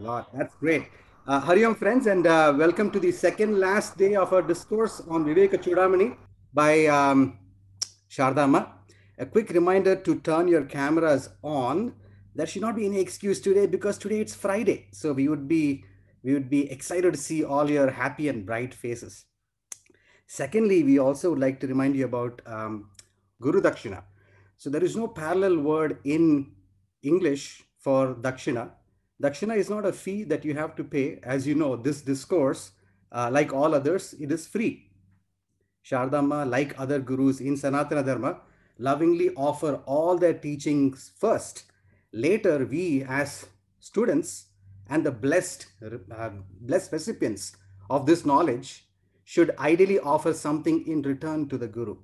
lot. That's great. Hari Om, friends, and welcome to the second last day of our discourse on Viveka Chudamani by Shardama. A quick reminder to turn your cameras on. There should not be any excuse today because today it's Friday. So we would be excited to see all your happy and bright faces. Secondly, we also would like to remind you about Guru Dakshina. So there is no parallel word in English for Dakshina. Dakshina is not a fee that you have to pay. As you know, this discourse, like all others, it is free. Shardama, like other gurus in Sanatana Dharma, lovingly offer all their teachings first. Later, we as students and the blessed recipients of this knowledge should ideally offer something in return to the Guru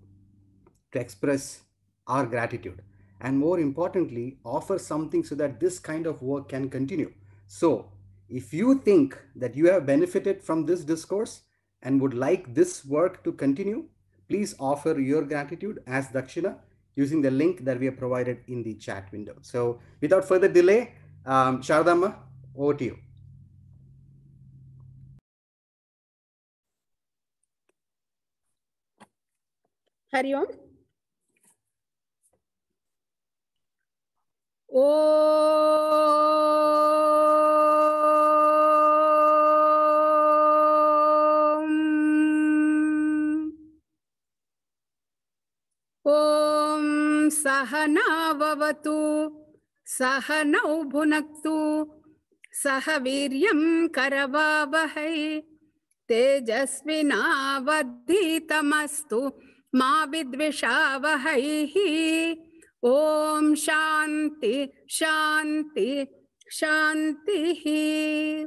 to express our gratitude. And more importantly, offer something so that this kind of work can continue. So, if you think that you have benefited from this discourse and would like this work to continue, please offer your gratitude as Dakshina using the link that we have provided in the chat window. So, without further delay, Shardama, over to you. Hari Om. Om Sahana Vavatu Sahanau Bhunaktu Sahaviryam Karavavahai Tejasvinavadhitamastu Ma Vidvishavahai. Om Shanti Shanti Shanti.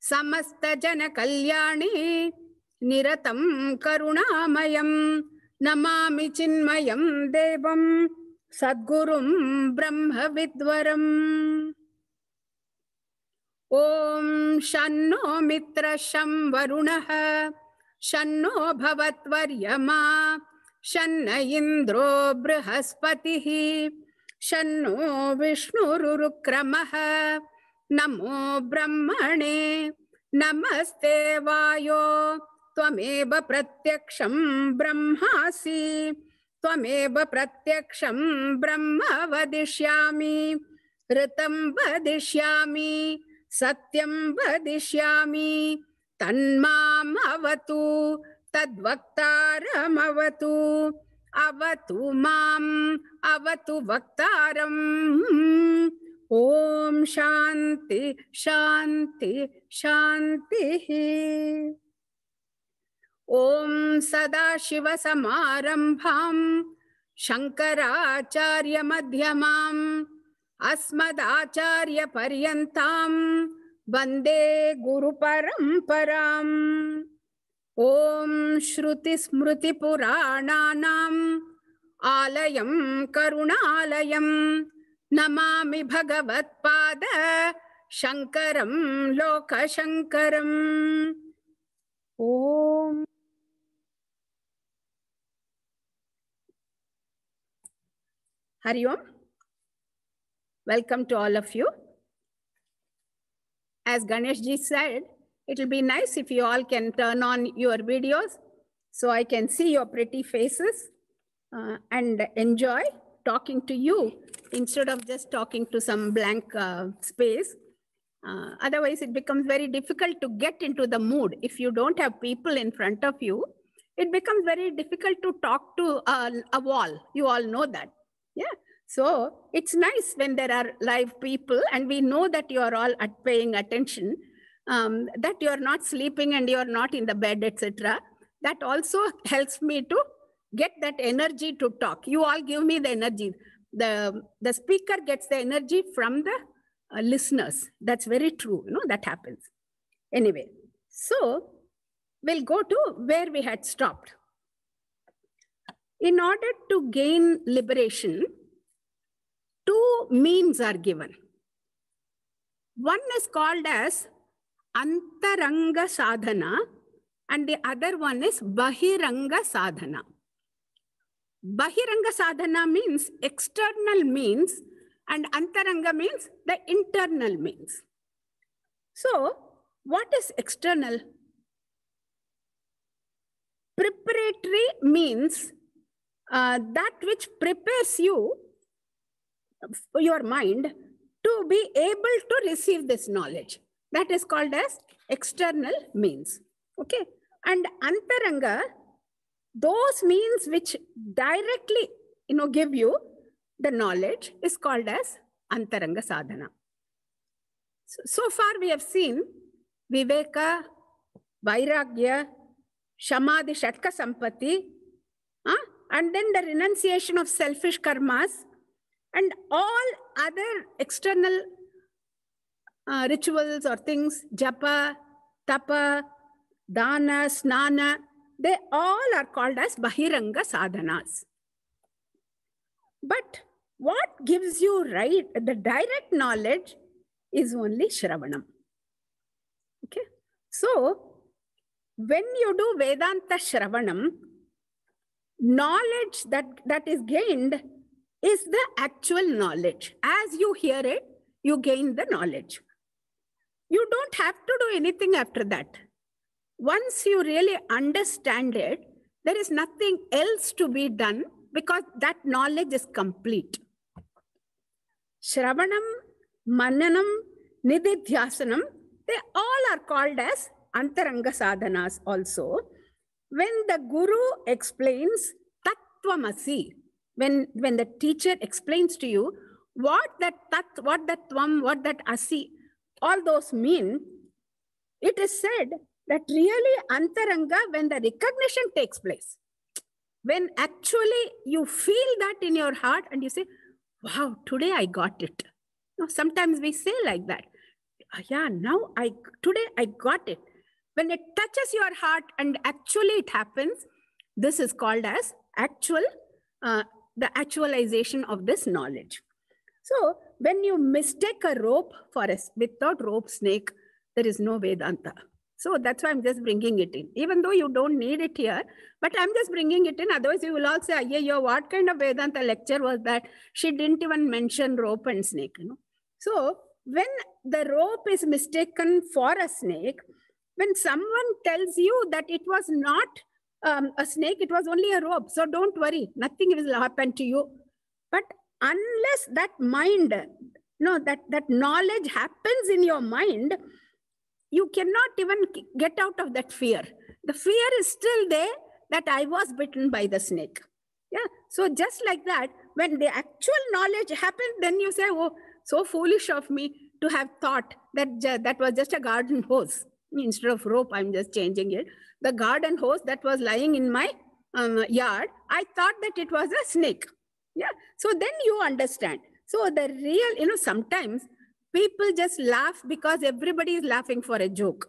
Samasta Jana Kalyani Niratam Karunamayam Namami Chinmayam Devam Sadgurum Brahma Vidwaram. Om Shanno Mitra Sham Varunaha Shanno Bhavatvaryama Shanna Indro Brihaspatihi Shanno Vishnurukramaha Namo Brahmane Namaste Vayo Tvameva Pratyaksham Brahmasi Tvameva Pratyaksham Brahma Vadishyami Ritam Vadishyami Satyam Vadishyami Tanmam Avatu Tadvaktaram Avatu Avatu Mam Avatu Vaktaram. Om Shanti Shanti Shanti. Om Sadashiva Samarambham Shankaracharya Madhyamam Asmadacharya Paryantam Vande Guru Paramparam. Om Shruti Smruti Purananam Alayam Karunalayam Namami Bhagavat Pada Shankaram Loka Shankaram. Om. Hari Om. Welcome to all of you. As Ganesh ji said, it will be nice if you all can turn on your videos so I can see your pretty faces and enjoy talking to you instead of just talking to some blank space. Otherwise, it becomes very difficult to get into the mood. If you don't have people in front of you, it becomes very difficult to talk to a wall. You all know that. Yeah. So it's nice when there are live people and we know that you are all paying attention, that you are not sleeping and you are not in the bed, etc. That also helps me to get that energy to talk. You all give me the energy. The speaker gets the energy from the listeners. That's very true. You know, that happens. Anyway, so we'll go to where we had stopped. In order to gain liberation, two means are given. One is called as Antaranga Sadhana and the other one is Bahiranga Sadhana. Bahiranga Sadhana means external means and Antaranga means the internal means. So what is external? Preparatory means that which prepares you, your mind, to be able to receive this knowledge. That is called as external means. Okay. And antaranga, those means which directly, give you the knowledge, is called as antaranga sadhana. So far we have seen viveka, vairagya, shamadhi, shatka sampatti, and then the renunciation of selfish karmas, and all other external rituals or things, japa, tapa, dana, snana, they all are called as bahiranga sadhanas. But what gives you the direct knowledge is only Shravanam. Okay. So when you do Vedanta Shravanam, knowledge that is gained is the actual knowledge. As you hear it, you gain the knowledge. You don't have to do anything after that. Once you really understand it, there is nothing else to be done because that knowledge is complete. Shravanam, Mananam, Nididhyasanam, they all are called as antaranga sadhanas also. When the Guru explains Tattvamasi, when the teacher explains to you what that Tat, what that Tvam, what that Asi, all those mean, it is said that really antaranga, when the recognition takes place, when actually you feel that in your heart and you say, wow, today I got it. Now, sometimes we say like that. Yeah, today I got it. When it touches your heart and actually it happens, this is called as the actualization of this knowledge. So when you mistake a rope for without rope snake, there is no Vedanta. So that's why I'm just bringing it in. Even though you don't need it here, but I'm just bringing it in. Otherwise you will all say, yeah, what kind of Vedanta lecture was that? She didn't even mention rope and snake. So when the rope is mistaken for a snake, when someone tells you that it was not a snake, it was only a rope. So don't worry, nothing will happen to you. But unless that mind, that knowledge happens in your mind, you cannot even get out of that fear. The fear is still there that I was bitten by the snake. Yeah. So just like that, when the actual knowledge happens, then you say, oh, so foolish of me to have thought that that was just a garden hose. Instead of rope, I'm just changing it. The garden hose that was lying in my yard, I thought that it was a snake. Yeah. So then you understand. So the real, sometimes people just laugh because everybody is laughing for a joke.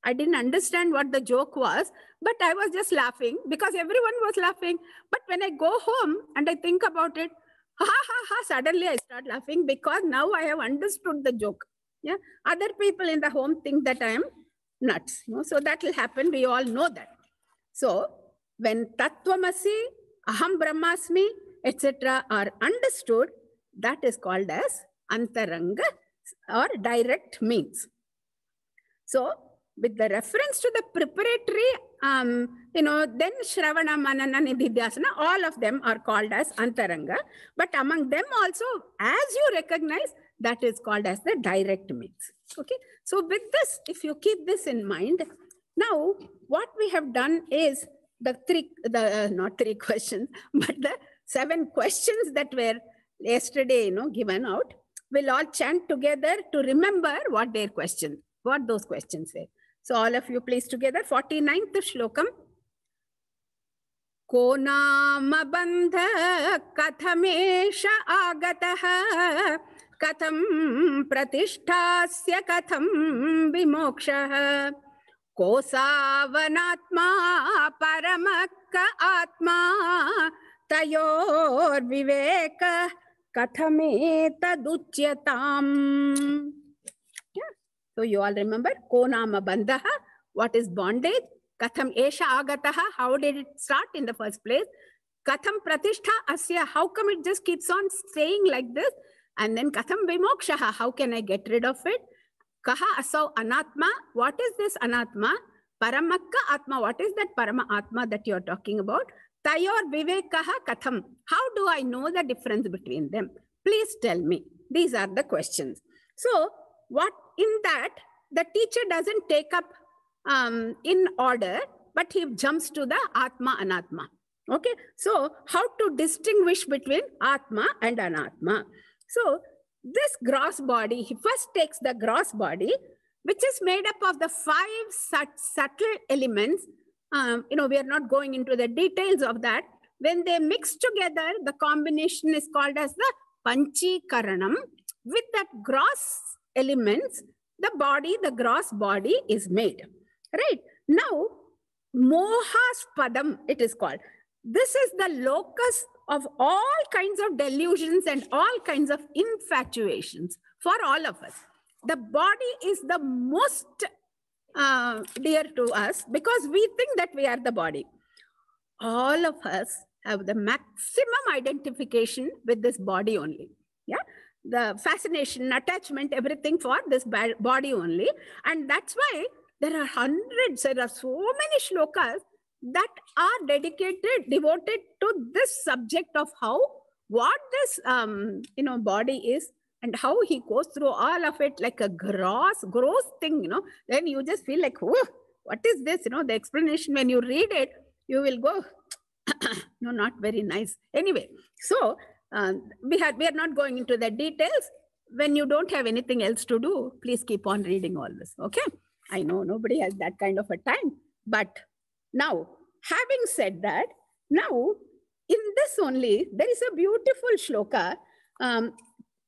I didn't understand what the joke was, but I was just laughing because everyone was laughing. But when I go home and I think about it, suddenly I start laughing because now I have understood the joke. Yeah. Other people in the home think that I am nuts. So that will happen. We all know that. So when Tattvamasi, Aham Brahmasmi, etc. are understood, that is called as antaranga or direct means. So with the reference to the preparatory, then Shravana, Manana, Nididhyasana, all of them are called as antaranga. But among them also, as you recognize, that is called as the direct means. Okay. So with this, if you keep this in mind, now what we have done is not three questions, but the 7 questions that were yesterday, given out. We'll all chant together to remember what those questions were. So all of you please together, 49th shlokam. Ko nama bandha kathamesha agataha katham pratisthasya katham vimokshaha ko savanatma paramakka atma tayor viveka kathametaduchyatam. Yeah. So you all remember ko nama bandha, what is bondage? Katham esha agataha, how did it start in the first place? Katham pratishtha asya, how come it just keeps on staying like this? And then katham vimokshaha, how can I get rid of it? Kaha asau anatma? What is this anatma? Paramakka atma. What is that parama atma that you're talking about? Tayor vivekaha katham. How do I know the difference between them? Please tell me. These are the questions. So what in that, the teacher doesn't take up in order, but he jumps to the atma, anatma. Okay. So how to distinguish between atma and anatma? So this gross body, he first takes the gross body, which is made up of the 5 subtle elements. We are not going into the details of that. When they mix together, the combination is called as the Panchikaranam. With that gross elements, the gross body is made. Right? Now, Mohaspadam, it is called. This is the locus of all kinds of delusions and all kinds of infatuations for all of us. The body is the most dear to us because we think that we are the body. All of us have the maximum identification with this body only. Yeah, the fascination, attachment, everything for this body only. And that's why there are hundreds, there are so many shlokas that are devoted to this subject of what this body is and how he goes through all of it like a gross thing, then you just feel like, whoa, what is this? The explanation, when you read it, you will go, no, not very nice. Anyway, so we are not going into the details. When you don't have anything else to do, please keep on reading all this. Okay. I know nobody has that kind of a time, but now, having said that, now in this only, there is a beautiful shloka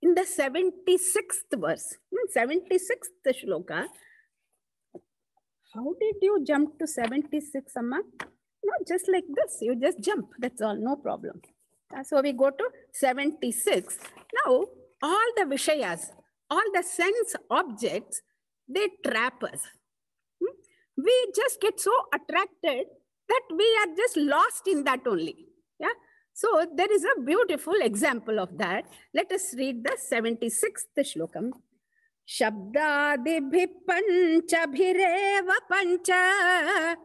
in the 76th verse. 76th shloka. How did you jump to 76, Amma? Not just like this. You just jump. That's all. No problem. So we go to 76. Now, all the Vishayas, all the sense objects, they trap us. We just get so attracted that we are just lost in that only. Yeah. So there is a beautiful example of that. Let us read the 76th shlokam. Shabdadibhi pancha bhireva pancha.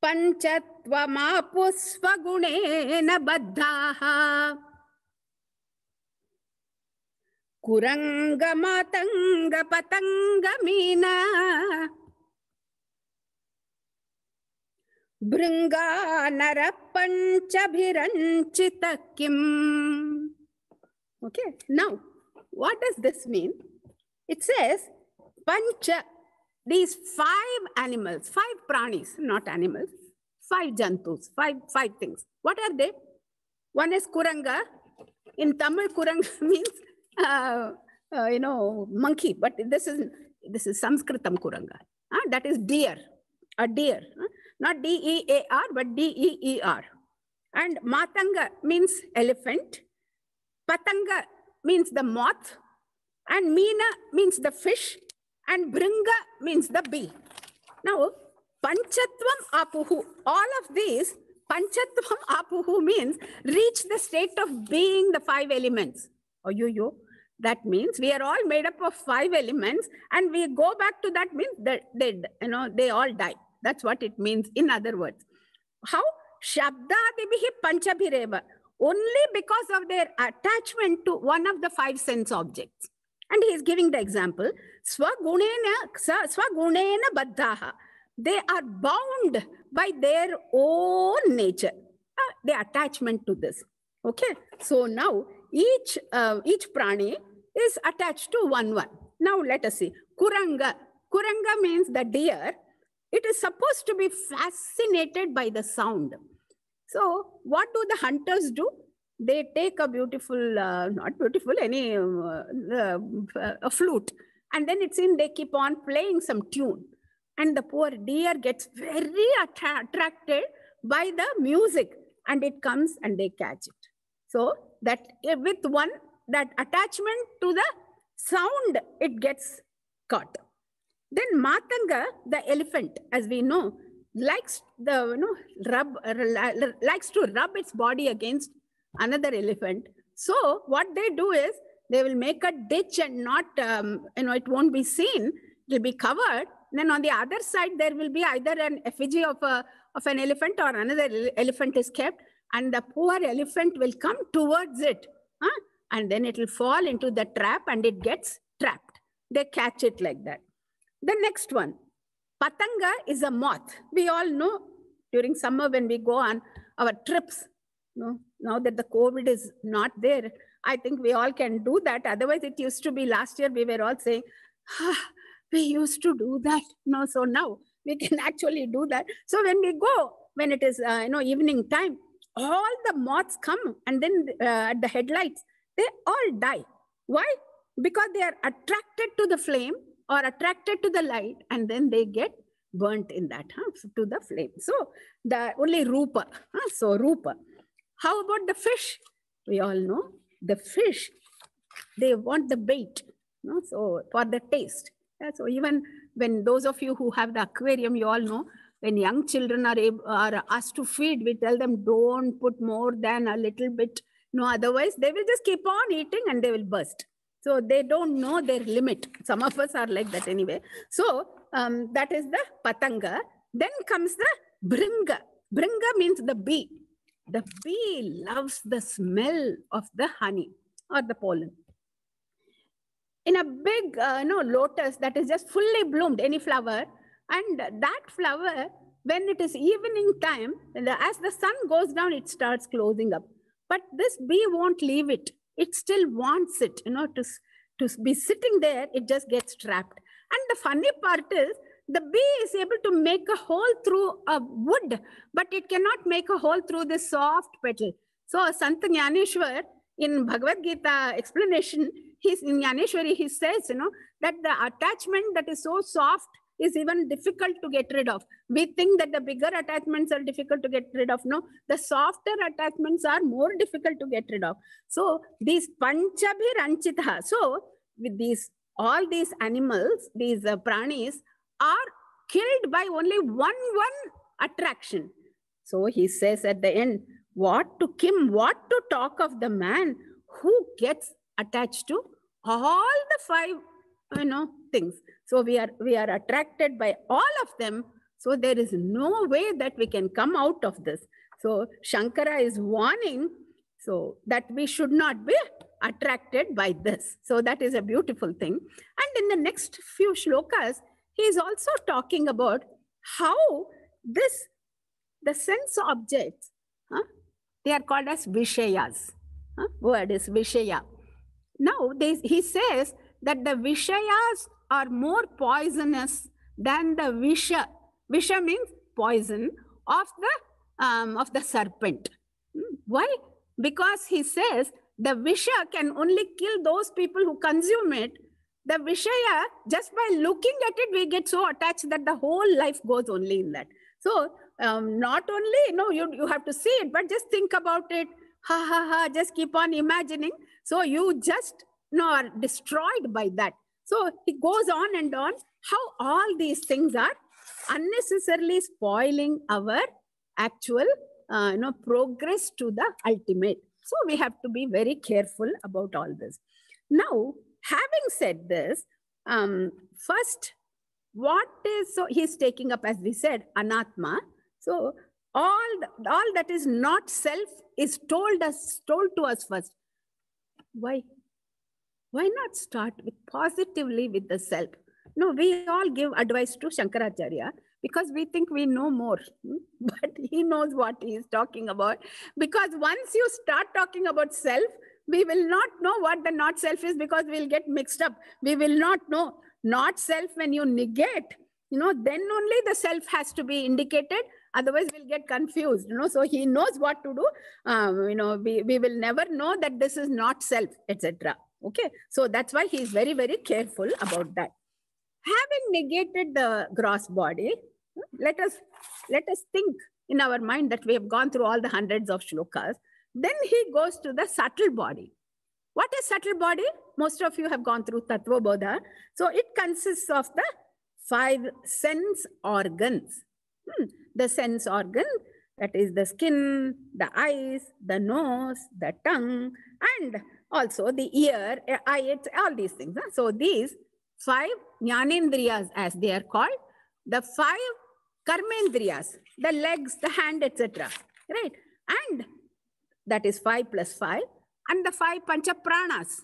Panchatvamapusvagunena baddhaha. Kuranga matanga patanga meena. Bringa narapancha bhiranchita kim. Okay, now what does this mean? It says pancha, these 5 animals, 5 pranis, not animals, 5 jantus, five things. What are they? One is kuranga. In Tamil, kuranga means monkey, but this is Sanskritam kuranga. That is deer, a deer. Not D-E-A-R, but D-E-E-R. And matanga means elephant. Patanga means the moth. And meena means the fish. And bringa means the bee. Now, panchatvam apuhu. All of these, panchatvam apuhu means reach the state of being the 5 elements. That means we are all made up of 5 elements, and we go back to that means that they all die. That's what it means. In other words, how shabdadibihi panchabhireva, only because of their attachment to one of the 5 sense objects. And he is giving the example, swagunena baddhaha. They are bound by their own nature, the attachment to this. Okay, so now each prani is attached to one. Now let us see. Kuranga. Kuranga means the deer. It is supposed to be fascinated by the sound. So what do the hunters do? They take a beautiful, not beautiful, a flute. And then it's in, they keep on playing some tune. And the poor deer gets very attracted by the music. And it comes and they catch it. So that with that attachment to the sound, it gets caught. Then matanga, the elephant, as we know, likes to rub its body against another elephant So what they do is they will make a ditch and not, it won't be seen. It will be covered. Then on the other side, there will be either an effigy of an elephant or another elephant is kept, and the poor elephant will come towards it. And then it will fall into the trap and it gets trapped. They catch it like that. The next one, Patanga is a moth. We all know during summer when we go on our trips, now that the COVID is not there, I think we all can do that. Otherwise, it used to be last year, we were all saying, we used to do that. No, so now we can actually do that. So when we go, when it is, evening time, all the moths come, and then at the headlights, they all die. Why? Because they are attracted to the flame or attracted to the light, and then they get burnt in that, to the flame. So the only Rupa. So Rupa. How about the fish? We all know the fish, they want the bait, so for the taste. So even when those of you who have the aquarium, you all know, when young children are asked to feed, we tell them don't put more than a little bit. No, otherwise they will just keep on eating and they will burst. So they don't know their limit. Some of us are like that anyway. So that is the Patanga. Then comes the Bringa. Bringa means the bee. The bee loves the smell of the honey or the pollen. In a big lotus that is just fully bloomed, any flower, and that flower, when it is evening time, as the sun goes down, it starts closing up. But this bee won't leave it. It still wants it, to be sitting there. It just gets trapped. And the funny part is, the bee is able to make a hole through a wood, but it cannot make a hole through this soft petal. So Sant Jnaneshwar, in Bhagavad Gita explanation, in Jnaneshwari, he says, that the attachment that is so soft is even difficult to get rid of. We think that the bigger attachments are difficult to get rid of. No, the softer attachments are more difficult to get rid of. So these Panchabhiranchitaha, so with all these animals, these pranis, are killed by only one attraction. So he says at the end, what to talk of the man who gets attached to all the 5 things. So we are attracted by all of them. So there is no way that we can come out of this. So Shankara is warning so that we should not be attracted by this. So that is a beautiful thing. And in the next few shlokas, he is also talking about how the sense objects, they are called as Vishayas. Word is Vishaya. Now, he says that the Vishayas are more poisonous than the Visha. Visha means poison of the serpent. Why? Because he says the Visha can only kill those people who consume it. The Vishaya, just by looking at it, we get so attached that the whole life goes only in that. So not only, you have to see it, but just think about it. Just keep on imagining. So you just are destroyed by that. So it goes on and on, how all these things are unnecessarily spoiling our actual progress to the ultimate. So we have to be very careful about all this. Now, having said this, first, so he's taking up, as we said, Anatma. So all that is not self is told to us first. Why? Why not start positively with the self? No, we all give advice to Shankaracharya because we think we know more, but he knows what he is talking about. Because once you start talking about self, we will not know what the not self is because we'll get mixed up. We will not know not self when you negate, then only the self has to be indicated. Otherwise, we'll get confused, So he knows what to do. We will never know that this is not self, etc. Okay. So that's why he is very, very careful about that. Having negated the gross body, let us think in our mind that we have gone through all the hundreds of shlokas. Then he goes to the subtle body. What is subtle body? Most of you have gone through Tattva Bodha. So it consists of the 5 sense organs. The sense organ, that is the skin, the eyes, the nose, the tongue, And also the ear, eye, it's all these things. So these 5 jnanendriyas, as they are called, the 5 karmendriyas, the legs, the hand, etc. Right? And that is 5 plus 5. And the 5 pancha pranas.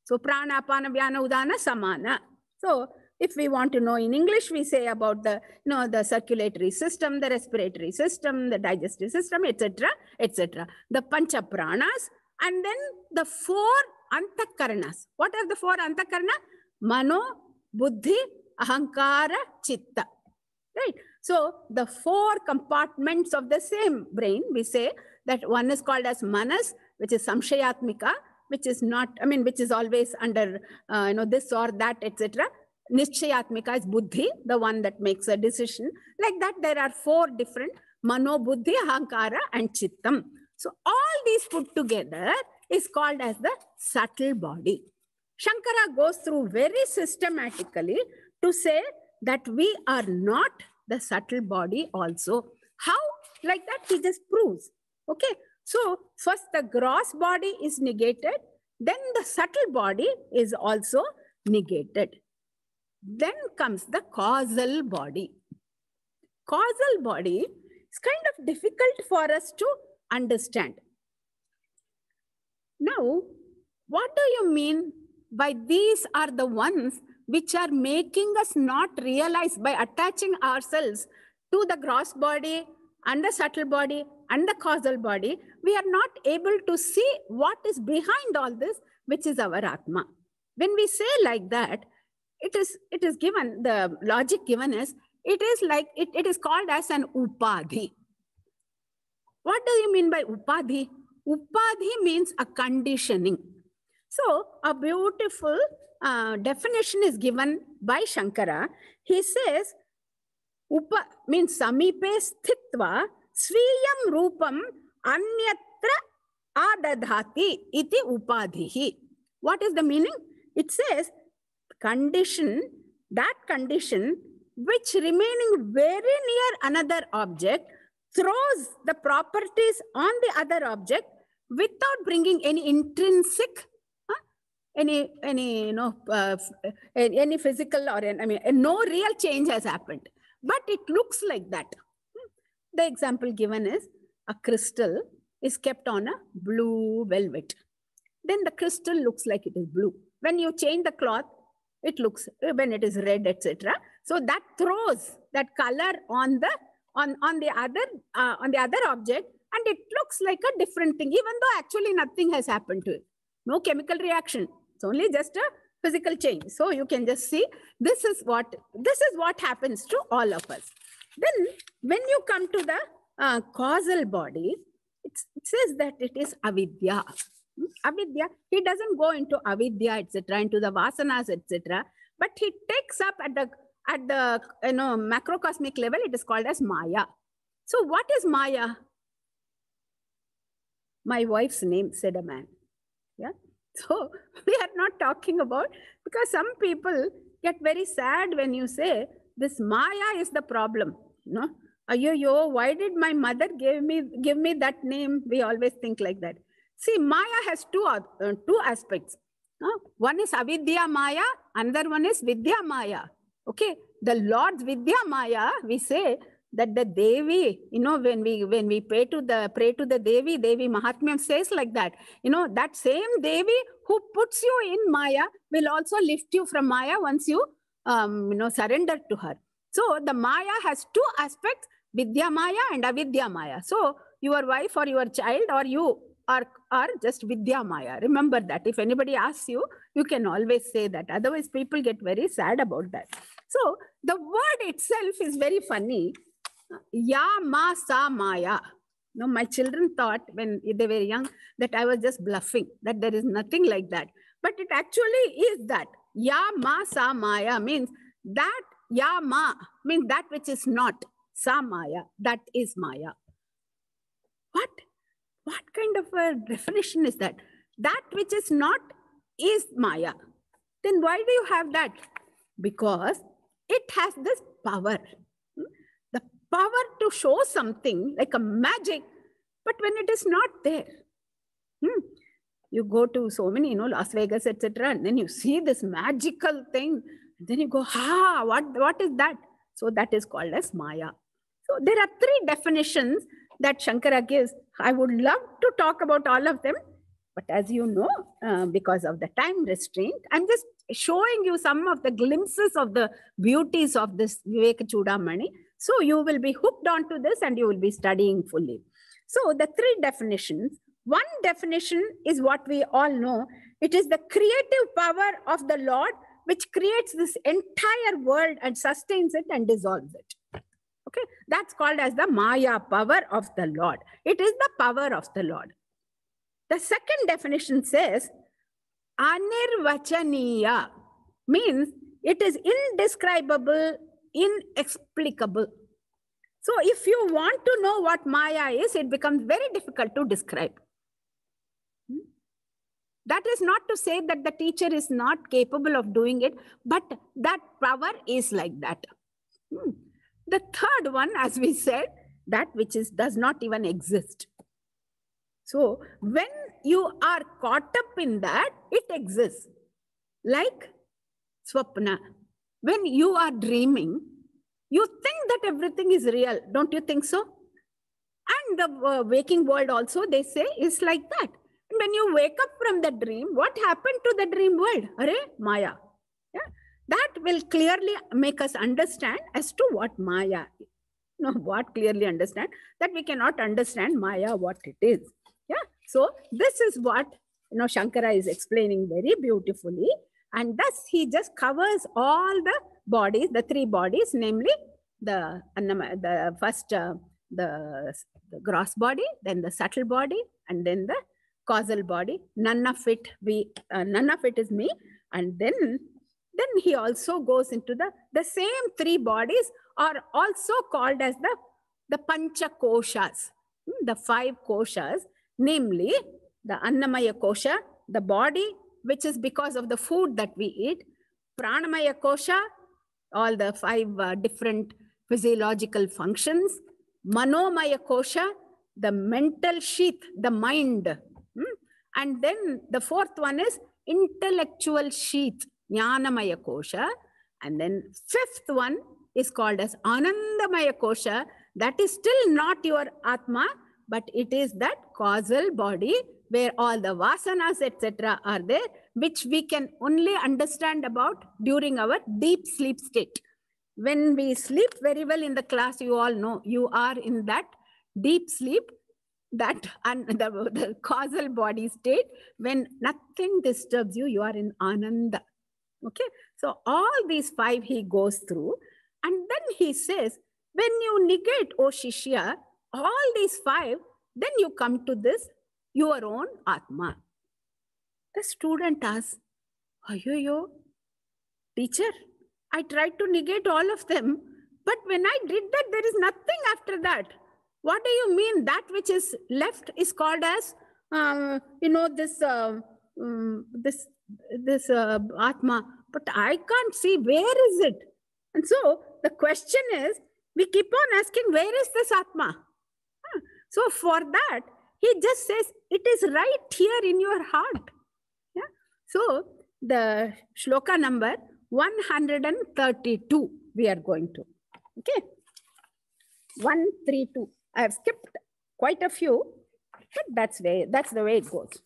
So prana, apana, vyana, udana, samana. So if we want to know in English, we say about the, the circulatory system, the respiratory system, the digestive system, etc., etc. The pancha pranas, and then the 4 antakaranas. What are the 4 antakarana? Mano, buddhi, ahankara, chitta. Right? So the 4 compartments of the same brain, we say that one is called as manas, which is samshayatmika, which is not, which is always under, this or that, etc. Nishchayatmika is buddhi, the one that makes a decision. Like that, there are 4 different mano, buddhi, ahankara, and chittam. So all these put together is called as the subtle body. Shankara goes through very systematically to say that we are not the subtle body also. How? Like that, he just proves. Okay. So first the gross body is negated, then the subtle body is also negated. Then comes the causal body. Causal body is kind of difficult for us to understand. Now, what do you mean by these are the ones which are making us not realize, by attaching ourselves to the gross body and the subtle body and the causal body, we are not able to see what is behind all this, which is our Atma. When we say like that, it is given, the logic given is, it is like, it is called as an upadhi. What do you mean by upadhi? Upadhi means a conditioning. So a beautiful definition is given by Shankara. He says, Upa means samipe sthitva sviyam rupam anyatra adadhati iti upadhihi. What is the meaning? It says, condition, that condition which remaining very near another object throws the properties on the other object without bringing any intrinsic, any physical or no real change has happened. But it looks like that. The example given is a crystal is kept on a blue velvet. Then the crystal looks like it is blue. When you change the cloth, it looks, when it is red, etc. So that throws that color on the other object, and it looks like a different thing, even though actually nothing has happened to it. No chemical reaction. It's only just a physical change. So you can just see this is what happens to all of us. Then when you come to the causal body, it says that it is avidya. Avidya, he doesn't go into avidya, etc., into the vasanas, etc., but he takes up at the macrocosmic level, it is called as Maya. So what is Maya? My wife's name, said a man. Yeah. So we are not talking about, because some people get very sad when you say this Maya is the problem. Yo, why did my mother give me that name? We always think like that. See, Maya has two aspects. One is Avidya Maya, another one is Vidya Maya. Okay, the Lord's Vidya Maya, we say that the Devi, when we pray to the Devi Mahatmyam says like that. That same Devi who puts you in Maya will also lift you from Maya once you surrender to her. So the Maya has two aspects, Vidya Maya and Avidya Maya. So your wife or your child or you are just Vidya Maya. Remember that. If anybody asks you, you can always say that. Otherwise, people get very sad about that. So the word itself is very funny. Ya ma sa Maya. My children thought when they were young that I was just bluffing, that there is nothing like that. But it actually is that. Ya ma sa Maya means that, ya ma means that which is not. Sa Maya, that is Maya. What kind of a definition is that? That which is not is Maya. Then why do you have that? Because it has this power. The power to show something like a magic, but when it is not there. You go to so many, Las Vegas, etc., and then you see this magical thing. And then you go, what is that? So that is called as Maya. So there are three definitions that Shankara gives. I would love to talk about all of them, but as you know, because of the time restraint, I'm just showing you some of the glimpses of the beauties of this Viveka Chudamani. So you will be hooked onto this and you will be studying fully. So the three definitions. One definition is what we all know. It is the creative power of the Lord which creates this entire world and sustains it and dissolves it. Okay, that's called as the Maya power of the Lord. It is the power of the Lord. The second definition says, Anirvachaniya, means it is indescribable, inexplicable. So if you want to know what Maya is, it becomes very difficult to describe. That is not to say that the teacher is not capable of doing it, but that power is like that. The third one, as we said, that which does not even exist. So when you are caught up in that, it exists. Like Swapna. When you are dreaming, you think that everything is real. Don't you think so? And the waking world also, they say, is like that. And when you wake up from the dream, what happened to the dream world? Arey, Maya. Yeah? That will clearly make us understand as to what Maya is. No, what clearly understand? That we cannot understand Maya, what it is. Yeah. So this is what Shankara is explaining very beautifully. And thus he just covers all the bodies, the three bodies, namely the first, the gross body, then the subtle body, and then the causal body. None of it is me. And then he also goes into the same three bodies are also called as the Pancha Koshas, the five koshas, namely the Annamaya Kosha, the body, which is because of the food that we eat, Pranamaya Kosha, all the five different physiological functions, Manomaya Kosha, the mental sheath, the mind. And then the fourth one is intellectual sheath, Jnanamaya Kosha. And then fifth one is called as Anandamaya Kosha. That is still not your Atma, but it is that causal body where all the vasanas, etc. are there, which we can only understand about during our deep sleep state. When we sleep very well in the class, you all know you are in that deep sleep, that the causal body state, when nothing disturbs you, you are in Ananda. Okay, so all these five he goes through, and then he says, when you negate, O Shishya, all these five, then you come to this, your own Atma. The student asks, Ayoyo, teacher, I tried to negate all of them, but when I did that, there is nothing after that. What do you mean? That which is left is called as, this Atma, but I can't see where is it. And so the question is, we keep on asking, where is this Atma? So for that, he just says, it is right here in your heart. Yeah. So the shloka number 132, we are going to. Okay. 132. I have skipped quite a few, but that's the way it goes.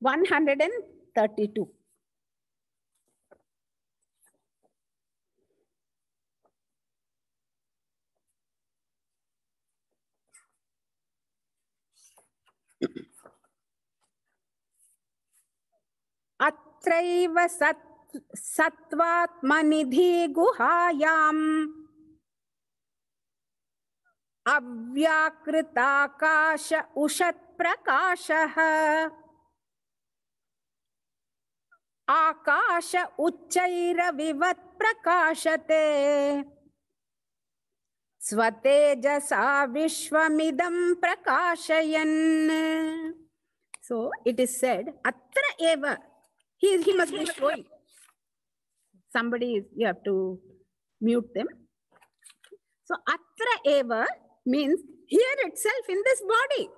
132. Atraiva sattvatmanidhi guhayam avyakritakasha ushat prakasha akasha ucchaira vivat prakashate swatejasa vishwamidam prakashayan. So it is said, atra eva. He must be showing. Somebody, you have to mute them. So atra eva means here itself in this body.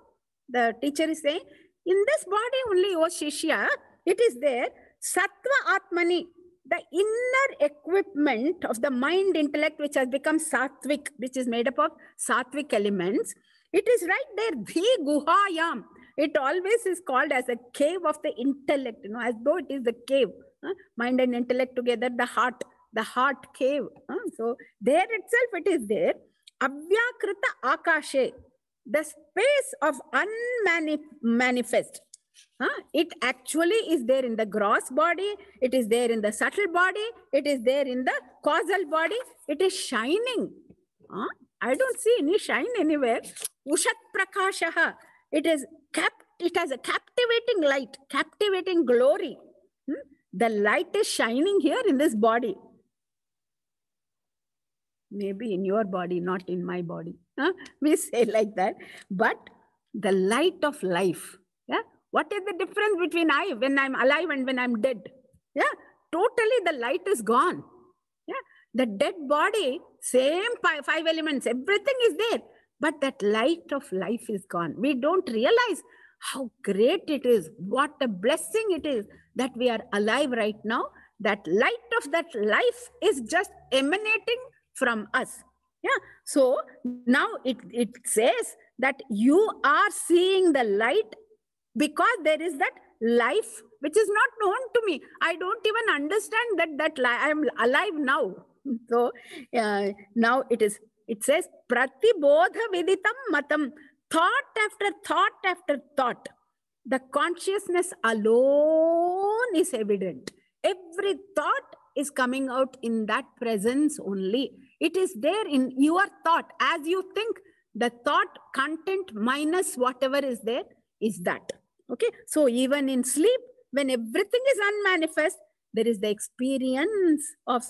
The teacher is saying, in this body only, O Shishya, it is there. Sattva Atmani, the inner equipment of the mind, intellect, which has become sattvic, which is made up of sattvic elements. It is right there, Dhi Guhayam. It always is called as a cave of the intellect, as though it is the cave. Mind and intellect together, the heart cave. So there itself it is there. Avyakrita Akashe, the space of unmanifest. It actually is there in the gross body. It is there in the subtle body. It is there in the causal body. It is shining. I don't see any shine anywhere. Ushat Prakashaha. It has a captivating light, captivating glory. The light is shining here in this body. Maybe in your body, not in my body. We say like that. But the light of life. Yeah. What is the difference between when I'm alive and when I'm dead? Yeah. Totally the light is gone. Yeah. The dead body, same five elements, everything is there. But that light of life is gone. We don't realize how great it is. What a blessing it is that we are alive right now. That light of that life is just emanating from us. Yeah. So now it says that you are seeing the light because there is that life which is not known to me. I don't even understand that I am alive now. So now it says pratibodha viditam matam, thought after thought after thought. The consciousness alone is evident. Every thought is coming out in that presence only. It is there in your thought. As you think, the thought content minus whatever is there is that. Okay. So even in sleep, when everything is unmanifest, there is the experience of,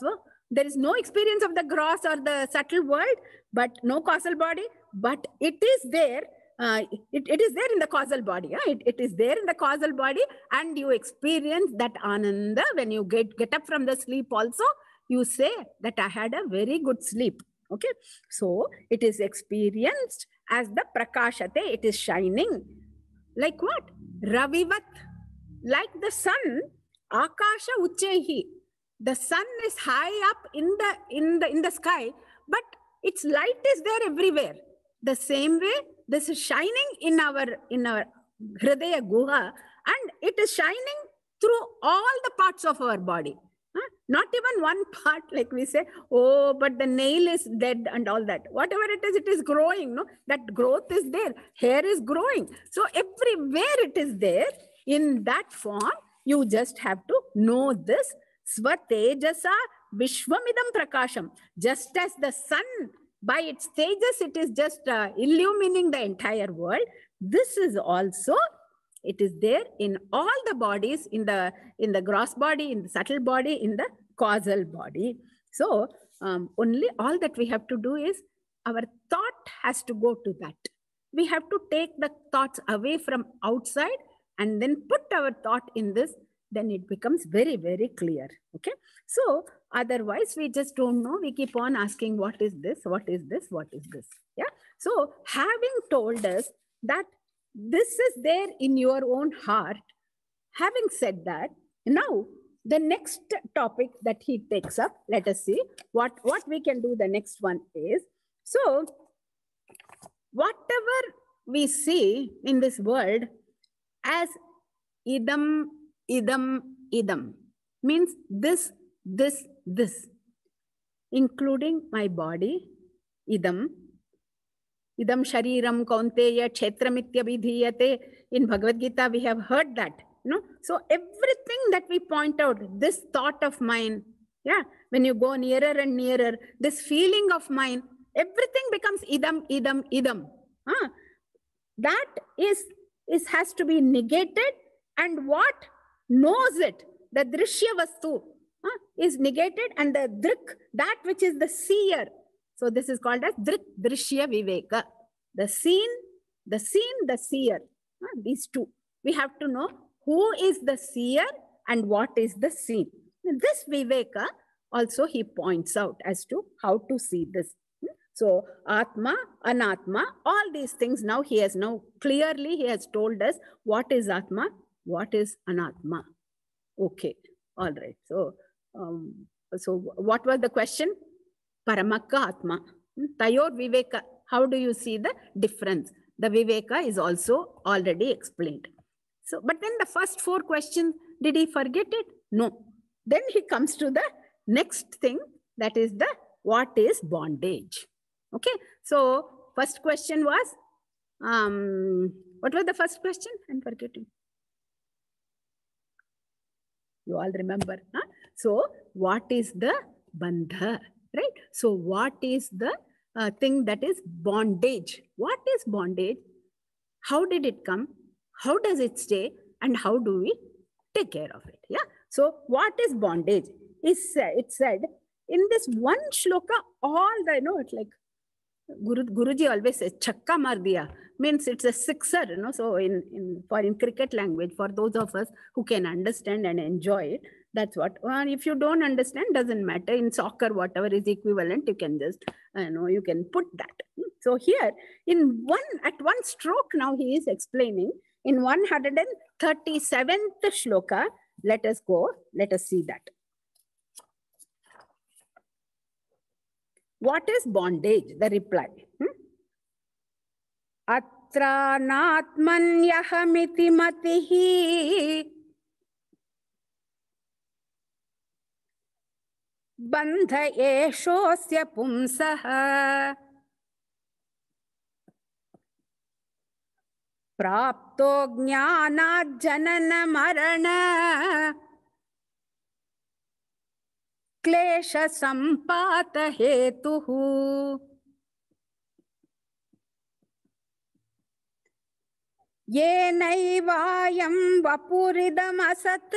there is no experience of the gross or the subtle world, but no causal body, but it is there. It is there in the causal body. It is there in the causal body, and you experience that ananda when you get up from the sleep also. You say that I had a very good sleep. Okay. So it is experienced as the prakashate. It is shining. Like what? Ravivat. Like the sun. Akasha uchehi. The sun is high up in the sky, but its light is there everywhere. The same way, this is shining in our Hridaya Guha, and it is shining through all the parts of our body. Not even one part, like we say, oh, but the nail is dead and all that. Whatever it is growing. No, that growth is there. Hair is growing. So everywhere it is there in that form. You just have to know this. Svatejasa Vishwamidam Prakasham. Just as the sun, by its tejas, it is just illumining the entire world. This is also, it is there in all the bodies, in the gross body, in the subtle body, in the causal body. So only all that we have to do is, our thought has to go to that. We have to take the thoughts away from outside and then put our thought in this. Then it becomes very, very clear. Okay. So otherwise we just don't know. We keep on asking, what is this? What is this? What is this? Yeah. So having told us that this is there in your own heart, having said that, now the next topic that he takes up, let us see what we can do. The next one is, so whatever we see in this world as idam, means this, including my body, idam shariram kaunteya kshetramitya vidhiyate. In Bhagavad Gita, we have heard that. So everything that we point out, this thought of mine, yeah, when you go nearer and nearer, this feeling of mine, everything becomes idam. That has to be negated, and what knows it, the drishya vastu, is negated, and the drik, that which is the seer. So this is called as drishya viveka. The seen, the seer. These two. We have to know who is the seer and what is the seen. This viveka also he points out as to how to see this. So Atma, Anatma, all these things now he has told us what is Atma, what is Anatma. Okay, all right. So, what was the question? Paramakka Atma. Tayor Viveka. How do you see the difference? The Viveka is also already explained. So, but then the first 4 questions, did he forget it? No. Then he comes to the next thing, that is the what is bondage. Okay. So, first question was, what was the first question? I'm forgetting. You all remember, huh? So what is the bandha, right? So what is the thing that is bondage? What is bondage? How did it come? How does it stay? And how do we take care of it? Yeah. So what is bondage? It said in this one shloka, all the, it's like Guruji always says, chakka mar diya, means it's a sixer, So in cricket language, for those of us who can understand and enjoy it, that's what. If you don't understand, doesn't matter. In soccer, whatever is equivalent, you can just, you can put that. So here, at one stroke, now he is explaining in 137th shloka. Let us see that. What is bondage? The reply. Atra natmanyahamiti matihi bandha eshosya pumsaha prapto jnana janana marana klesha sampata hetuhu yenaivaayam vapuridam asat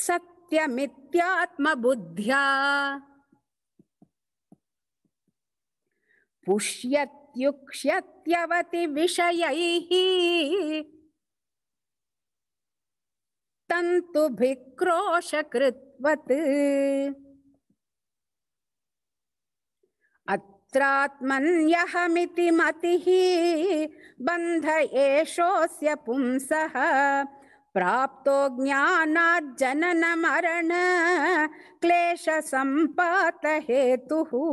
satyamityatma buddhya pushyatyukshyatavati vishayaihi tantu bhikrosha-kritvat atratmanyahamiti matihi bandha eshosya pumsaha prapto jnana janana marana klesha sampata hetuhu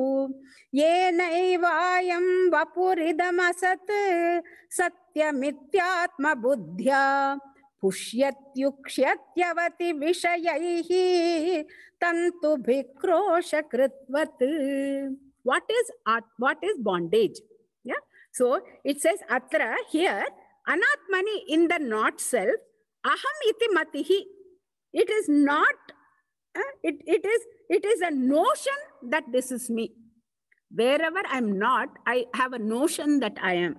yenaivayam vapuridam asat satyamityatma buddhya pushyatyukshyatavati vishayaihi tantu bhikrosha-kritvat. What is bondage? Yeah. So it says atra here, anatmani, in the not self, aham iti matihi. It is not, it is a notion that this is me. Wherever I'm not, I have a notion that I am.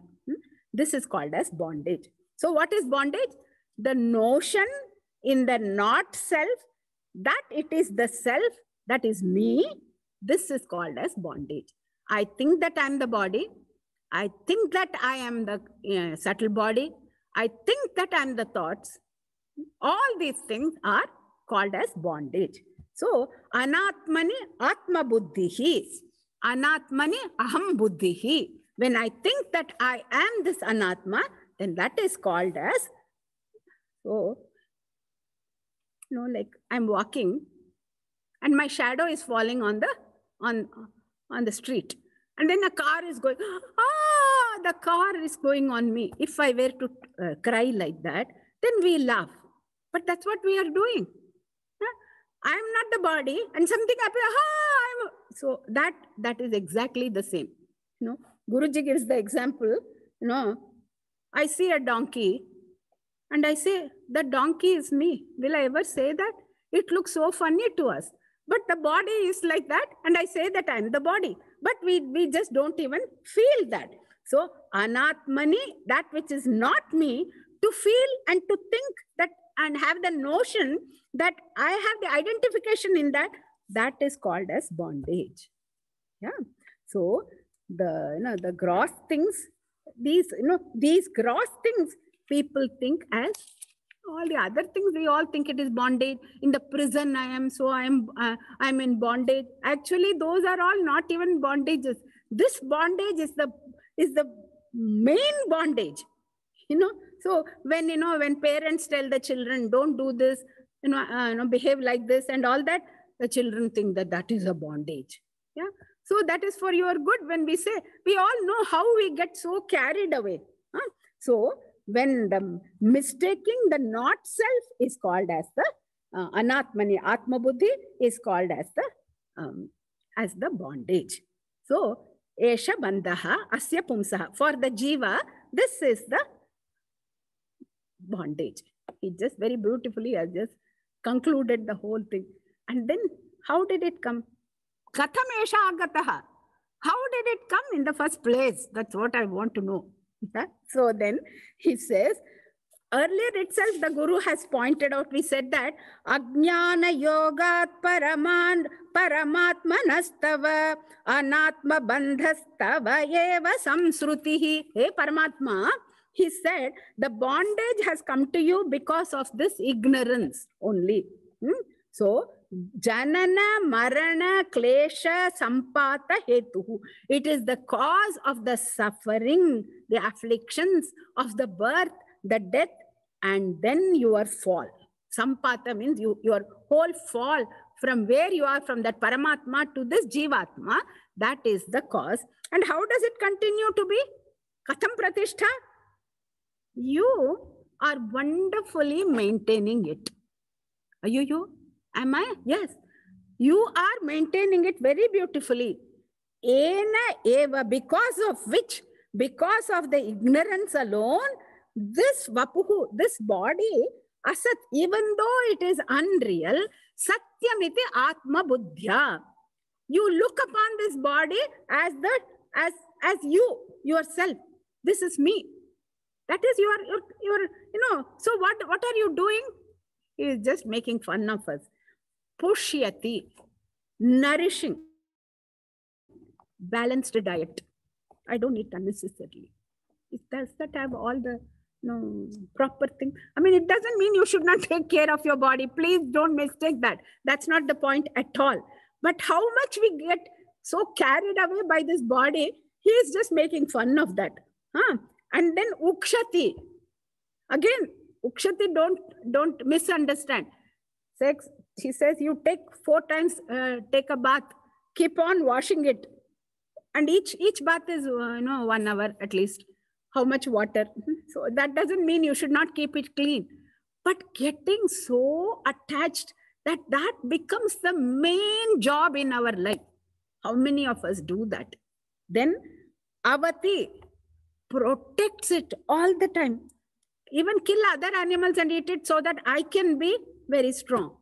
This is called as bondage. So what is bondage? The notion in the not self, that it is the self, that is me. This is called as bondage. I think that I'm the body. I think that I am the subtle body. I think that I'm the thoughts. All these things are called as bondage. So, anatmani atma buddhihi. Anatmani aham buddhihi. When I think that I am this anatma, then that is called as, so, like I'm walking and my shadow is falling on the street. And then a car is going, the car is going on me. If I were to cry like that, then we laugh. But that's what we are doing. I'm not the body and something happens. So that is exactly the same. Guruji gives the example, I see a donkey and I say, the donkey is me. Will I ever say that? It looks so funny to us. But the body is like that, and I say that I'm the body. But we just don't even feel that. So, anatmani, that which is not me, to feel and to think that and have the notion that I have the identification in that, that is called as bondage. Yeah. So, the gross things, these gross things, people think as All the other things, we all think it is bondage. In the prison, I am, so I'm in bondage. Actually, those are all not even bondages. This bondage is the main bondage. So when parents tell the children, don't do this, behave like this and all that, the children think that is a bondage. Yeah. So that is for your good. When we say, we all know how we get so carried away. So when the mistaking the not self is called as the anatmani, atma buddhi is called as the bondage. So esha bandhaha asya pumsaha. For the jiva, this is the bondage. He just very beautifully has just concluded the whole thing. And then how did it come? Katham esha agataha. How did it come in the first place? That's what I want to know. So then he says, earlier itself the Guru has pointed out, we said that Ajnana yogat paramatmanastava anatma bandhastava eva samsrutihi. Hey Paramatma, he said, the bondage has come to you because of this ignorance only. So, janana marana klesha sampata hetuhu. It is the cause of the suffering, the afflictions of the birth, the death, and then your fall. Sampata means your whole fall from where you are, from that Paramatma to this Jivatma. That is the cause. And how does it continue to be? Katham pratishtha? You are wonderfully maintaining it. Are you? Am I? Yes. You are maintaining it very beautifully. Ena eva, because of which, because of the ignorance alone, this vapuhu, this body, asat, even though it is unreal, satyamiti atma buddhya. You look upon this body as you, yourself. This is me. That is your so what are you doing? He is just making fun of us. Pushyati, nourishing, balanced diet. I don't eat unnecessarily. Does that have all the proper thing? I mean, it doesn't mean you should not take care of your body. Please don't mistake that. That's not the point at all. But how much we get so carried away by this body, he is just making fun of that. And then ukshati. Again, ukshati, don't misunderstand. Sex, he says, you take 4 times, take a bath, keep on washing it. And each bath is, 1 hour at least. How much water? So that doesn't mean you should not keep it clean. But getting so attached that becomes the main job in our life. How many of us do that? Then avati protects it all the time. Even kill other animals and eat it so that I can be very strong.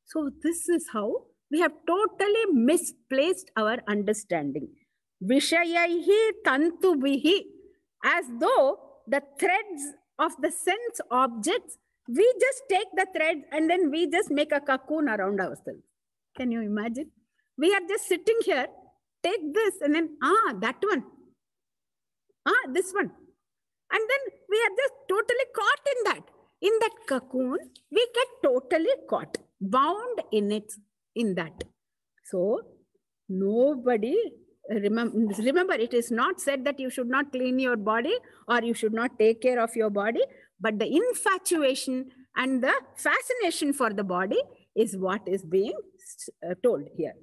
So this is how we have totally misplaced our understanding. Vishayaihi tantubihi, as though the threads of the sense objects, we just take the threads and then we just make a cocoon around ourselves. Can you imagine? We are just sitting here, take this and then, that one. This one. And then we are just totally caught in that cocoon. We get totally caught, bound in that. So nobody, remember, it is not said that you should not clean your body or you should not take care of your body, but the infatuation and the fascination for the body is what is being told here.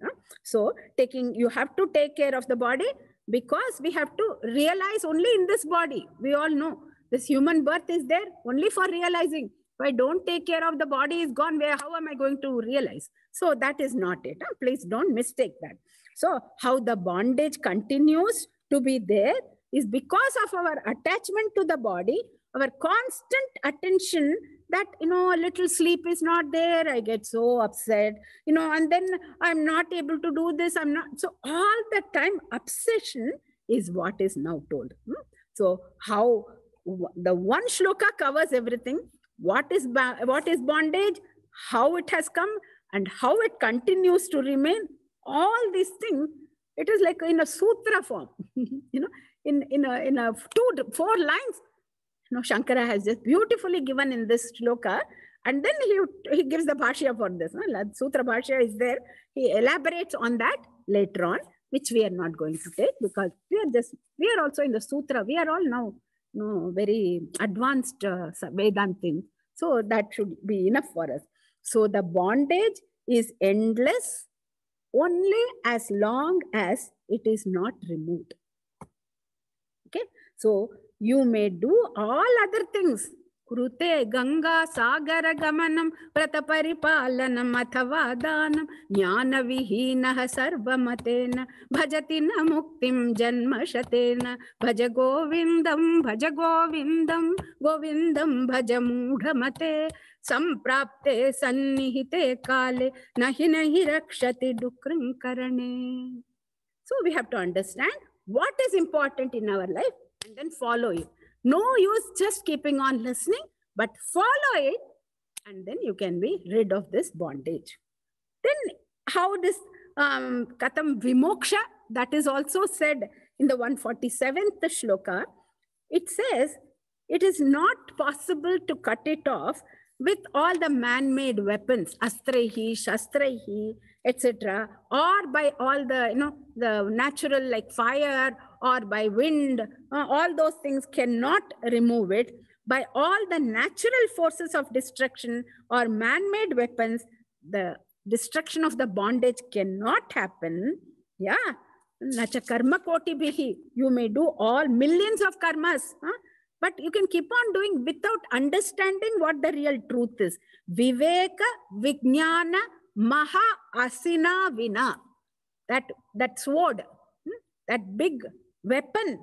So you have to take care of the body, because we have to realize only in this body. We all know this human birth is there only for realizing. If I don't take care of the body, is gone, how am I going to realize? So that is not it. Please don't mistake that. So how the bondage continues to be there is because of our attachment to the body, our constant attention that, a little sleep is not there, I get so upset, and then I'm not able to do this, I'm not. So all the time obsession is what is now told. So how the one shloka covers everything. What is bondage, how it has come, and how it continues to remain. All these things, it is like in a sutra form, in 4 lines. Shankara has just beautifully given in this shloka. And then he gives the bhashya for this. Sutra bhashya is there. He elaborates on that later on, which we are not going to take because we are also in the sutra. We are all now very advanced Vedantin. So that should be enough for us. So the bondage is endless only as long as it is not removed. Okay. So you may do all other things. Krute Ganga Sagara Gamanam Prataparipalanam Athava Danam Jnana Vihinaha Sarvamatena Bhajatina Muktim Janmashatena Bhaja Govindam Govindam Bhaja Mudhamate Samprapte Sannihite Kale Nahi Rakshati Dukram Karane. So we have to understand what is important in our life and then follow it. No use just keeping on listening, but follow it, and then you can be rid of this bondage. Then how this Katam Vimoksha, that is also said in the 147th shloka, it says it is not possible to cut it off with all the man-made weapons, astraihi, shastraihi, etc., or by all the, the natural like fire or by wind, all those things cannot remove it. By all the natural forces of destruction or man-made weapons, the destruction of the bondage cannot happen. Yeah. Nacha karma koti bihi. You may do all millions of karmas, but you can keep on doing without understanding what the real truth is. Viveka Vijnana Maha Asina Vina. That sword, that big weapon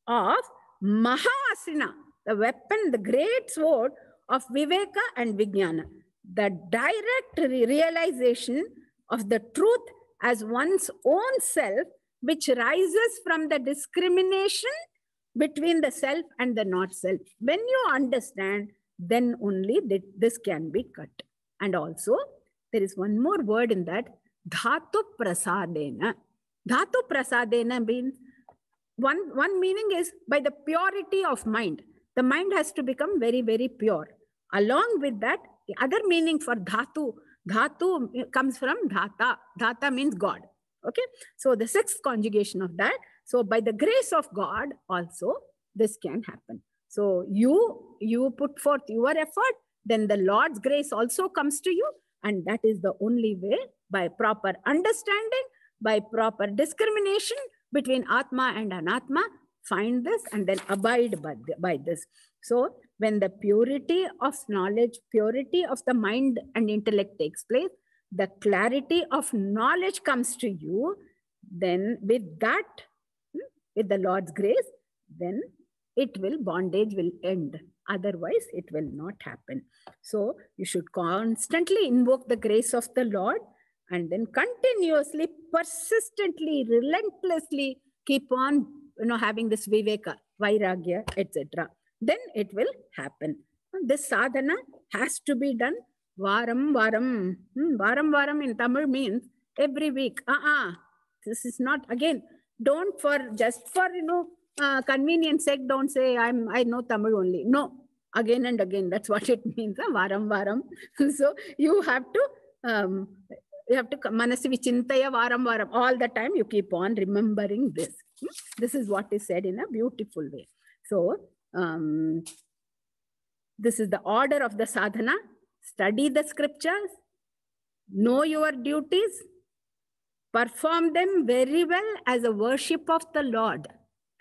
of Maha Asina, the weapon, the great sword of Viveka and Vijnana. The direct realization of the truth as one's own self, which rises from the discrimination between the self and the not self. When you understand, then only this can be cut. And also, there is one more word in that, dhatu prasadena. Dhatu prasadena means, one meaning is by the purity of mind. The mind has to become very, very pure. Along with that, the other meaning for dhatu comes from dhata. Dhata means God. Okay. So the sixth conjugation of that. So by the grace of God also, this can happen. So you put forth your effort, then the Lord's grace also comes to you. And that is the only way, by proper understanding, by proper discrimination between Atma and Anatma, find this and then abide by this. So when the purity of knowledge, purity of the mind and intellect takes place, the clarity of knowledge comes to you, then with that, with the Lord's grace, then bondage will end. Otherwise, it will not happen. So you should constantly invoke the grace of the Lord and then continuously, persistently, relentlessly keep on, having this viveka, vairagya, etc. Then it will happen. This sadhana has to be done varam varam. Varam in Tamil means every week. This is not, again, don't just for convenience sake, don't say I know Tamil only. No, again and again, that's what it means. Varam. So you have to manasi vichintaya varam. All the time you keep on remembering this. This is what is said in a beautiful way. So this is the order of the sadhana. Study the scriptures, know your duties, perform them very well as a worship of the Lord.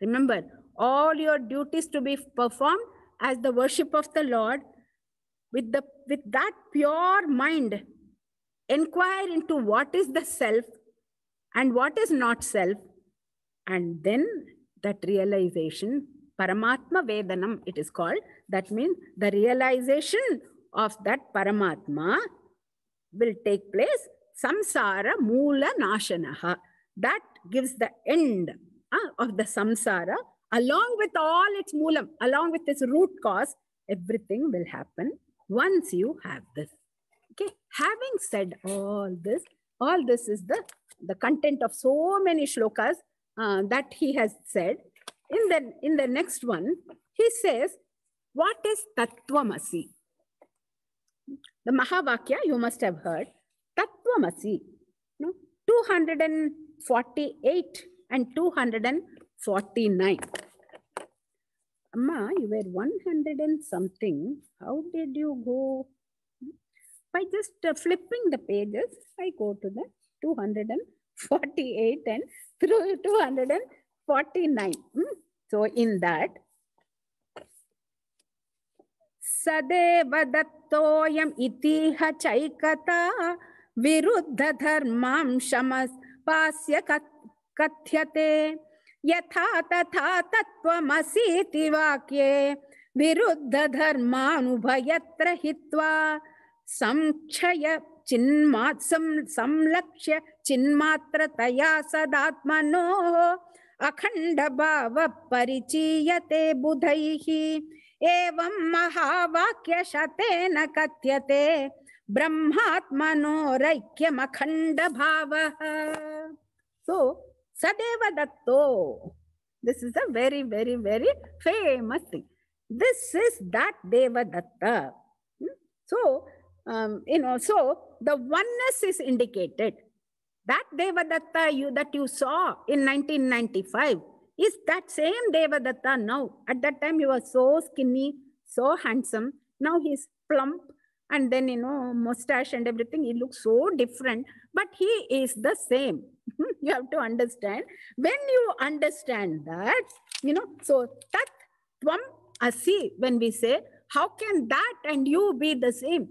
Remember, all your duties to be performed as the worship of the Lord with that pure mind. Inquire into what is the self and what is not self. And then that realization, Paramatma Vedanam, it is called. That means the realization of that Paramatma will take place. Samsara Moola Nashanaha. That gives the end of the samsara, along with all its moolam, along with its root cause. Everything will happen once you have this. Okay. Having said all this is the content of so many shlokas that he has said. In the next one, he says, What is Tattvamasi? The Mahavakya you must have heard. Tattvamasi. No? 248 and 249. Amma, you were 100 and something. How did you go? By just flipping the pages, I go to the 248 and through 249. So in that, Sadeva Dattoyam Itiha Chaikata Viruddha Dharmam Shamas Pasya Kathyate Yatha Tatha Tattvamasi Vakye Viruddha Dharmanubhayatra Hitva Samchaya Samlakshya Chinmatrataya Sadatmano Akhanda Bhava Parichiyate Budhaihi Evam Mahavakya Shatena Katyate Brahmatmano Raikyam Akhanda Bhava. So, Sadeva Datto. This is a very, very, very famous thing. This is that Devadatta. So, so the oneness is indicated. That Devadatta that you saw in 1995 is that same Devadatta now. At that time, he was so skinny, so handsome. Now he's plump and then, mustache and everything. He looks so different, but he is the same. You have to understand. When you understand that, so Tat Tvam Asi, when we say, how can that and you be the same?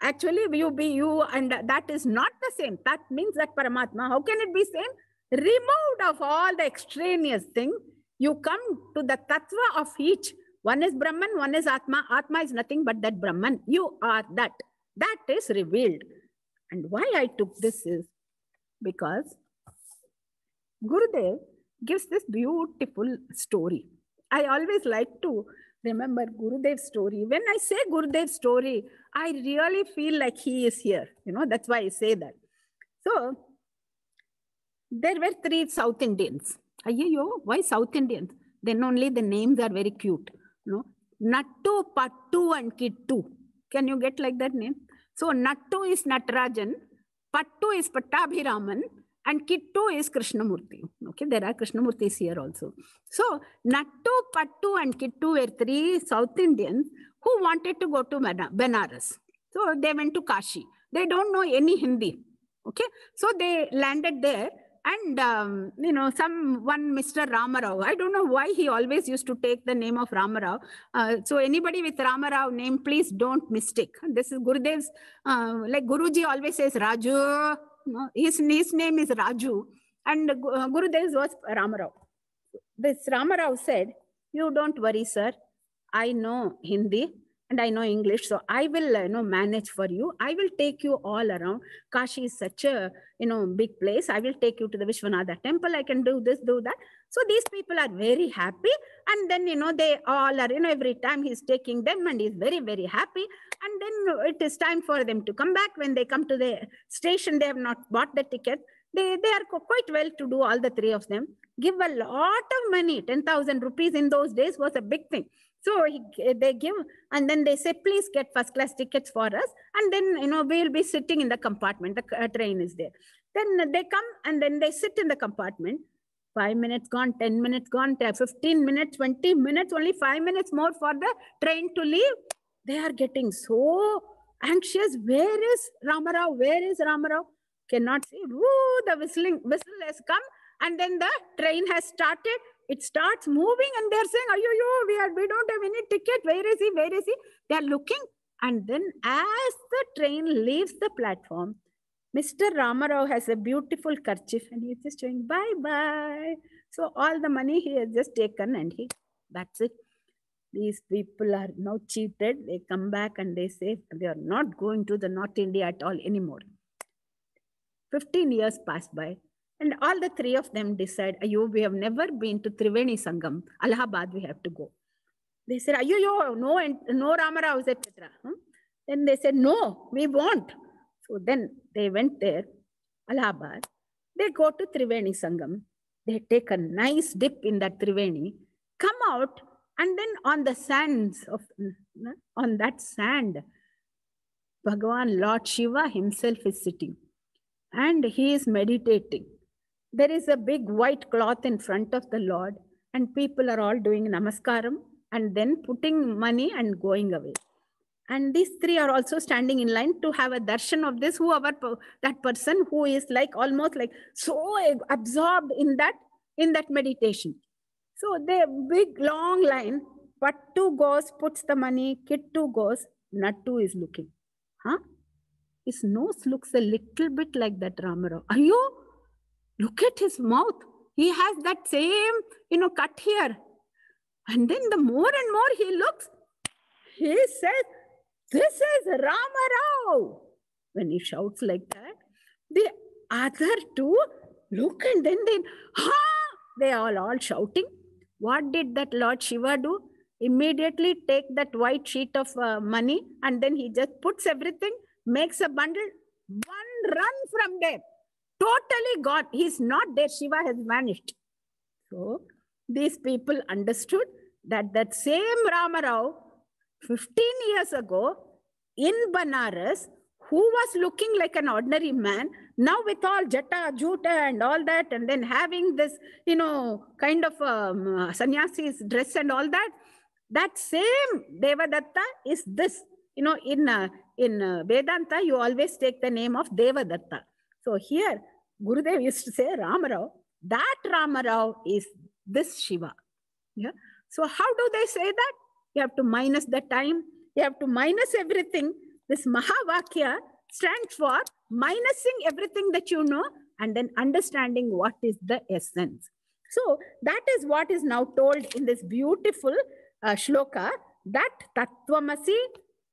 Actually, you be you and that is not the same. That means that Paramatma, how can it be same? Removed of all the extraneous thing, you come to the Tattva of each. One is Brahman, one is Atma. Atma is nothing but that Brahman. You are that. That is revealed. And why I took this is because Gurudev gives this beautiful story. I always like to remember Gurudev's story. When I say Gurudev's story, I really feel like he is here. That's why I say that. So, there were 3 South Indians. Why South Indians? Then only the names are very cute. Nattu, Pattu and Kittu. Can you get like that name? So, Nattu is Natarajan, Pattu is Pattabhiraman, and Kittu is Krishnamurti. Okay, there are Krishnamurtis here also. So, Nattu, Pattu and Kittu were 3 South Indians who wanted to go to Benares. So, they went to Kashi. They don't know any Hindi. Okay, so they landed there. And, one Mr. Ramarao, I don't know why he always used to take the name of Ramarao. So anybody with Ramarao name, please don't mistake. This is Gurudev's, like Guruji always says Raju. His name is Raju. And Gurudev's was Ramarao. This Ramarao said, you don't worry, sir. I know Hindi and I know English. So I will manage for you. I will take you all around. Kashi is such a big place. I will take you to the Vishwanatha temple. I can do this, do that. So these people are very happy. And then, they all are, every time he's taking them and he's very, very happy. And then it is time for them to come back. When they come to the station, they have not bought the ticket. They are quite well to do, all the 3 of them. Give a lot of money. 10,000 rupees in those days was a big thing. So they give, and then they say, please get first class tickets for us. And then, we'll be sitting in the compartment. The train is there. Then they come and then they sit in the compartment. 5 minutes gone, 10 minutes gone, 15 minutes, 20 minutes, only 5 minutes more for the train to leave. They are getting so anxious. Where is Ramarao? Where is Ramarao? Cannot see. Woo, the whistle has come. And then the train has started. It starts moving and they're saying, we don't have any ticket. Where is he? Where is he? They're looking. And then as the train leaves the platform, Mr. Ramarao has a beautiful kerchief and he's just saying, bye-bye. So all the money he has just taken and that's it. These people are now cheated. They come back and they say they are not going to the North India at all anymore. 15 years passed by. And all the 3 of them decide, we have never been to Triveni Sangam, Allahabad, we have to go. They said, no Ramaraos, etc. Then they said, no, we won't. So then they went there, Allahabad. They go to Triveni Sangam. They take a nice dip in that Triveni, come out, And then on the sands of, on that sand, Bhagavan Lord Shiva himself is sitting and he is meditating. There is a big white cloth in front of the Lord and people are all doing namaskaram and then putting money and going away. And these three are also standing in line to have a darshan of this, whoever that person who is like almost like so absorbed in that meditation. So the big long line, Pattu goes, puts the money, Kittu goes, Nattu is looking. Huh? His nose looks a little bit like that Ramarao. Ayo, look at his mouth. He has that same, cut here. And then the more and more he looks, he says, this is Ramarao. When he shouts like that, the other two look and then they are all shouting. What did that Lord Shiva do? Immediately take that white sheet of money and then he just puts everything, makes a bundle, one run from there. Totally gone. He's not there. Shiva has vanished. So these people understood that same Ramarao 15 years ago in Banaras, who was looking like an ordinary man, now with all jata, juta and all that, and then having this, kind of sannyasi's dress and all that, that same Devadatta is this. In Vedanta, you always take the name of Devadatta. So here, Gurudev used to say Ramarao. That Ramarao is this Shiva. Yeah. So how do they say that? You have to minus the time. You have to minus everything. This Mahavakya stands for minusing everything that you know and then understanding what is the essence. So that is what is now told in this beautiful shloka, that Tattvamasi,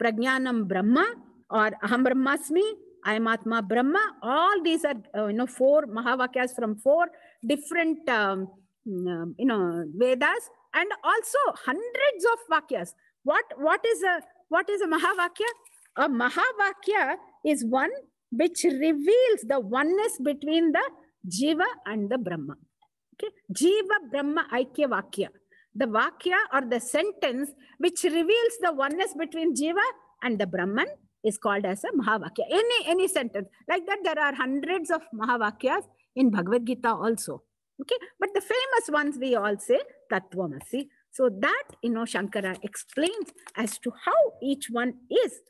Prajnanam Brahma, or Aham Brahmasmi, I am Atma Brahma. All these are 4 Mahavakyas from 4 different Vedas, and also hundreds of Vakyas. What is a Mahavakya? A Mahavakya is one which reveals the oneness between the Jiva and the Brahma. Okay, Jiva Brahma Aikya Vakya. The Vakya or the sentence which reveals the oneness between Jiva and the Brahman is called as a Mahavakya. Any sentence. Like that, there are hundreds of Mahavakyas in Bhagavad Gita also. Okay, but the famous ones we all say Tattvamasi. So that, Shankara explains as to how each one is.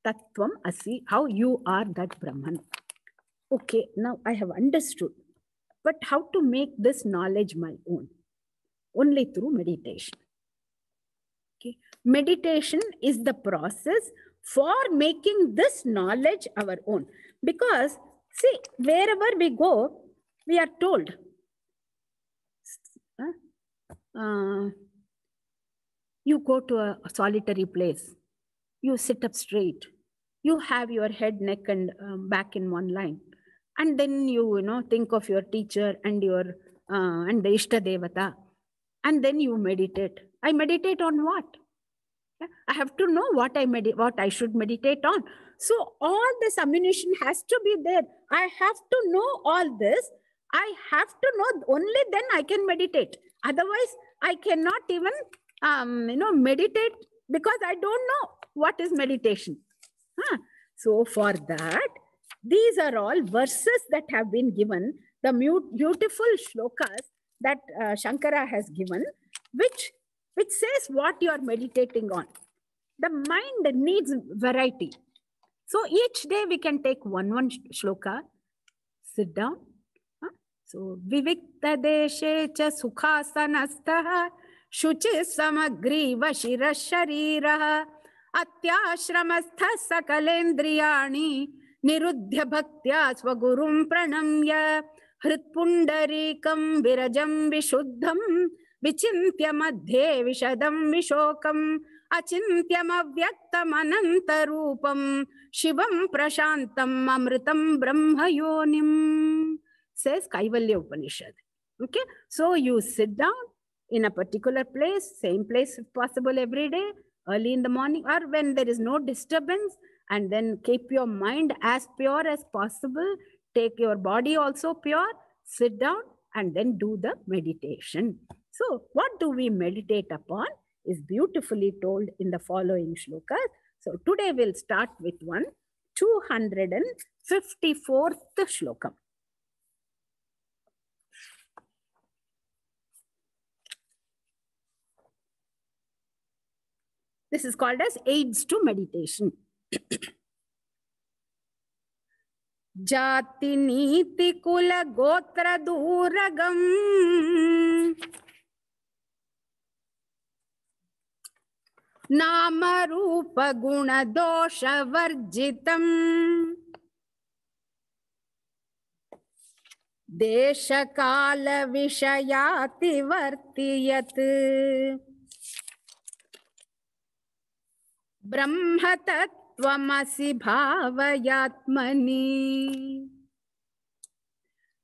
Tattvam Asi, how you are that Brahman. Okay, now I have understood. But how to make this knowledge my own? Only through meditation. Okay, meditation is the process for making this knowledge our own. Because, see, wherever we go, we are told, you go to a solitary place, you sit up straight, you have your head, neck, and back in one line, and then you think of your teacher and your and the Ishta Devata, and then you meditate. I meditate on what? I have to know what I should meditate on. So all this ammunition has to be there. I have to know all this. I have to know, only then I can meditate. Otherwise, I cannot even, meditate because I don't know what is meditation. So for that, these are all verses that have been given, the beautiful shlokas that Shankara has given, which says what you are meditating on. The mind needs variety. So each day we can take one shloka, sit down. So Vivikta Deshe Cha Sukhasanastha Shuchi Samagriva Shira Shariraha Atyashramastha Sakalendriyani Niruddhya Bhaktya Swagurum Pranamya Hritpundarikam Virajam Vishuddham Vichintya Madhye Vishadam Vishokam Achintyam Avyaktam Anantarupam Shivam Prashantam Amritam Brahma Yonim, says Kaivalya Upanishad. Okay, so you sit down in a particular place, same place if possible every day, early in the morning or when there is no disturbance, and then keep your mind as pure as possible. Take your body also pure, sit down and then do the meditation. So what do we meditate upon is beautifully told in the following shlokas. So today we'll start with 254th shlokam. This is called as aids to meditation. Jati niti kula gotra duragam Nama rupa guna dosha varjitam Desha kala vishayati vartiyat Brahma tattvamasi bhavayatmani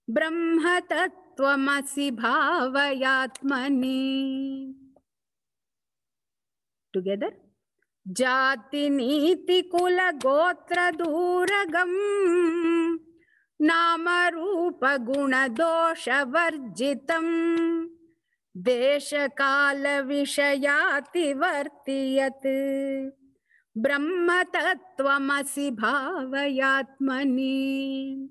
Brahma tattvamasi bhavayatmani. Together. Jati niti kula gotra duragam Nama rupa guna dosha varjitam Desha kala vishayati vartiyat Brahma tattvamasi bhavayatmani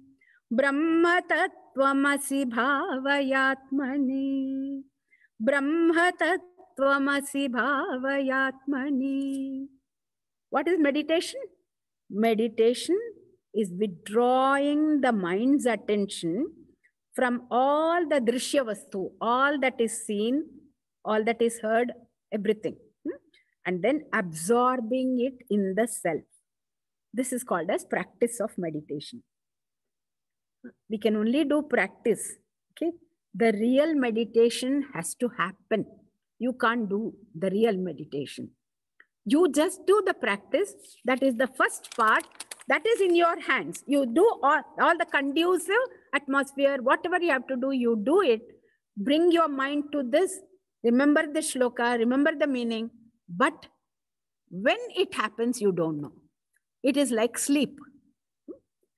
Brahma tattvamasi bhavayatmani Brahma tattvamasi bhavayatmani. What is meditation? Meditation is withdrawing the mind's attention from all the drishya vastu, all that is seen, all that is heard, everything. And then absorbing it in the self. This is called as practice of meditation. We can only do practice. Okay? The real meditation has to happen. You can't do the real meditation. You just do the practice. That is the first part. That is in your hands. You do all the conducive atmosphere, whatever you have to do, you do it. Bring your mind to this. Remember the shloka, remember the meaning. But when it happens, you don't know. It is like sleep.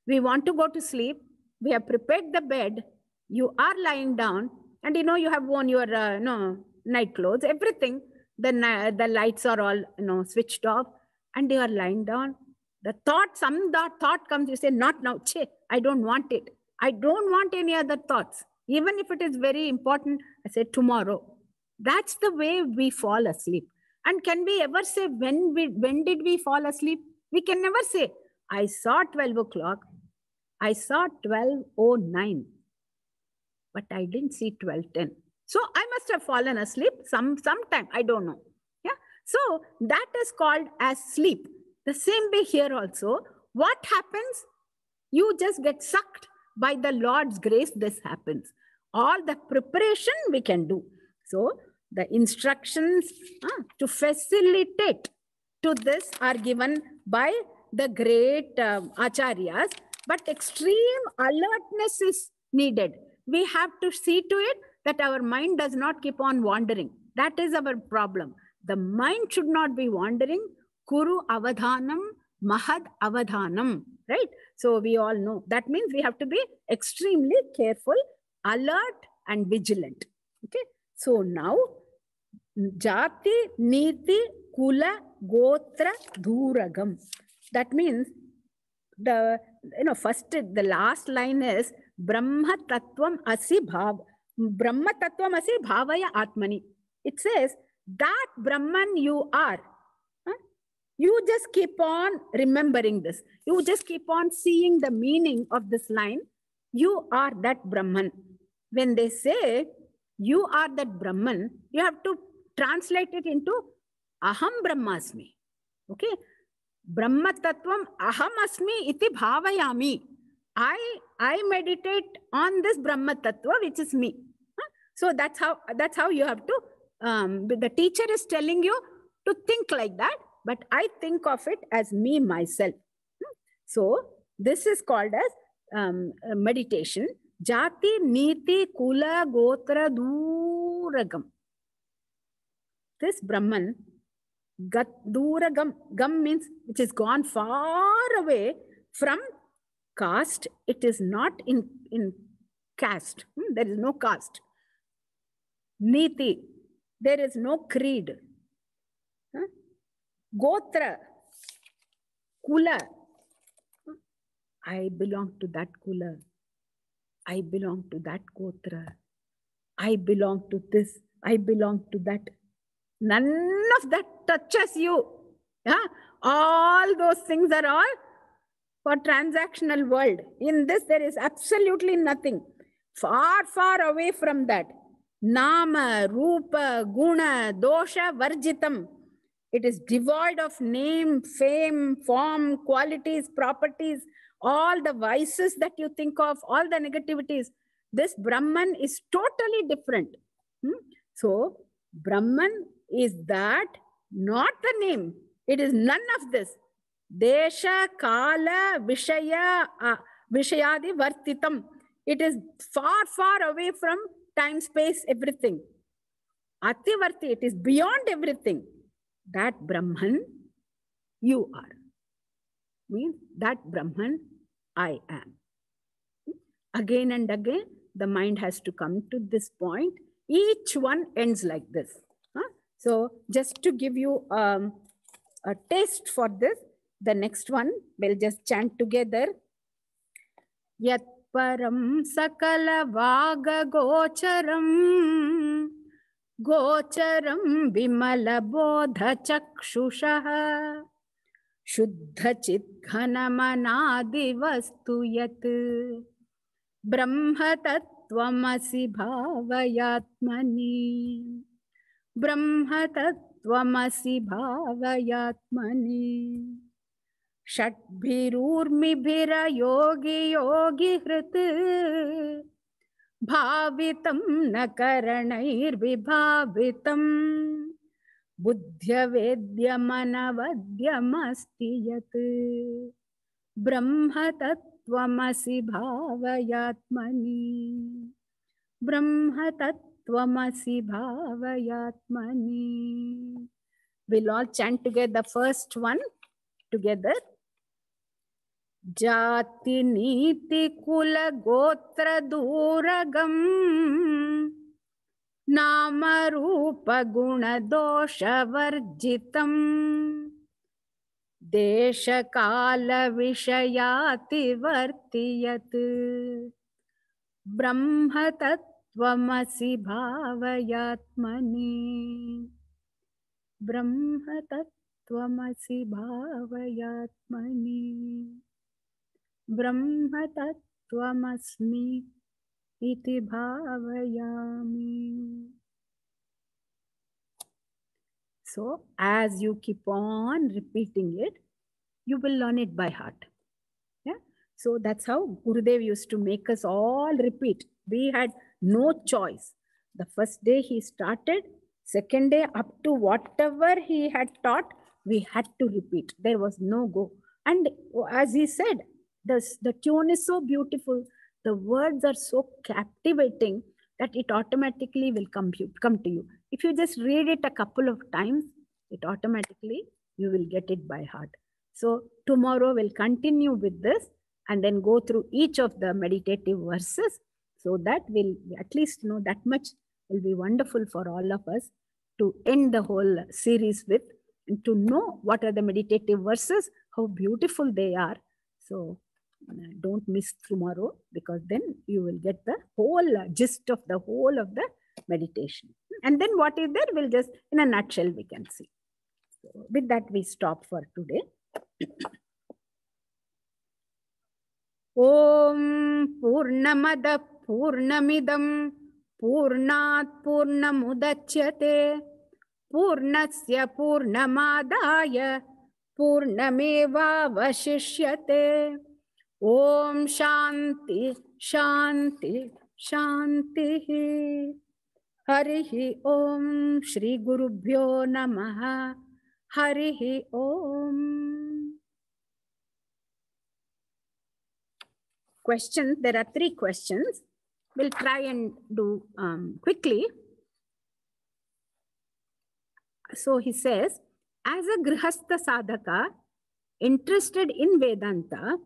We want to go to sleep. We have prepared the bed. You are lying down and you have worn your night clothes, everything. The lights are all switched off and you are lying down. The thought, thought comes, you say, not now. Che, I don't want it. I don't want any other thoughts. Even if it is very important, I say tomorrow. That's the way we fall asleep. And can we ever say when did we fall asleep? We can never say, I saw 12 o'clock. I saw 12:09. But I didn't see 12:10. So I must have fallen asleep sometime. I don't know. Yeah. So that is called as sleep. The same way here also. What happens? You just get sucked by the Lord's grace. This happens. All the preparation we can do. So the instructions to facilitate to this are given by the great acharyas. But extreme alertness is needed. We have to see to it that our mind does not keep on wandering. That is our problem. The mind should not be wandering. Kuru avadhanam, mahad avadhanam. Right? So we all know. That means we have to be extremely careful, alert and vigilant. Okay? So now, jati, niti, kula, gotra, dhuragam. That means the last line is Brahma Tattvam Asi Bhav. Brahma Tattvam Asi Bhavaya Atmani. It says that Brahman you are. You just keep on remembering this. You just keep on seeing the meaning of this line. You are that Brahman. When they say you are that Brahman, you have to translate it into Aham Brahmasmi. Okay? Brahma Tattvam Aham Asmi iti bhavayami. I meditate on this Brahma Tattva, which is me. So that's how you have to, the teacher is telling you to think like that, but I think of it as me, myself. So this is called as meditation. Jati, Niti, Kula, Gotra, Duragam. This Brahman, Duragam, Gam means which is gone far away from caste. It is not in caste. There is no caste. Niti. There is no creed. Huh? Gotra. Kula. I belong to that kula. I belong to that gotra. I belong to this. I belong to that. None of that touches you. Yeah? All those things are all for transactional world. In this, there is absolutely nothing. Far, far away from that. Nama, Rupa, Guna, Dosha, Varjitam. It is devoid of name, fame, form, qualities, properties, all the vices that you think of, all the negativities. This Brahman is totally different. So, Brahman is that, not the name. It is none of this. Desha, Kala, Vishaya, Vishayadi, Vartitam. It is far, far away from time, space, everything. Ativarti, it is beyond everything. That Brahman, you are. Means that Brahman, I am. Again and again, the mind has to come to this point. Each one ends like this. So just to give you a taste for this, the next one, we'll just chant together. Yat param sakala vaga gocharam, gocharam vimala bodha chakshushaha, shuddha chit ghanamanadi vastu yat, brahma tattvamasi bhavayatmani, brahma tattvamasi bhavayatmani. Shatbhirurmibhira yogi yogi hrit bhavitam nakaranair vibhavitam buddhya vedyamanavadyamasti yat brahma tattvamasi bhavayatmani, brahma tattvamasi bhavayatmani. We'll all chant together the first one together. Jati niti kula gotra duragam, nama rupa guna dosha varjitam, desha kala vishayati vartiyat, brahma tattvamasi bhavayatmani, brahma tattvamasi bhavayatmani, brahma tattvamasmi iti bhavayami. So as you keep on repeating it, you will learn it by heart. Yeah. So that's how Gurudev used to make us all repeat. We had no choice. The first day he started, second day up to whatever he had taught, we had to repeat. There was no go. And as he said, the tune is so beautiful. The words are so captivating that it automatically will come to you. If you just read it a couple of times, it automatically, you will get it by heart. So tomorrow we'll continue with this and then go through each of the meditative verses, so that we'll at least know that much will be wonderful for all of us to end the whole series with, and to know what are the meditative verses, how beautiful they are. So don't miss tomorrow, because then you will get the whole gist of the whole of the meditation. And then what is there, we'll just in a nutshell we can see. So with that we stop for today. Om Purnamada Purnamidam Purnat Purnamudachyate Purnasya Purnamadaya Purnameva Vashishyate. Om Shanti Shanti Shanti. Harihi Om Shri Gurubhyo Namaha. Harihi Om. Questions. There are 3 questions. We'll try and do quickly. So he says, as a Grihastha Sadhaka interested in Vedanta,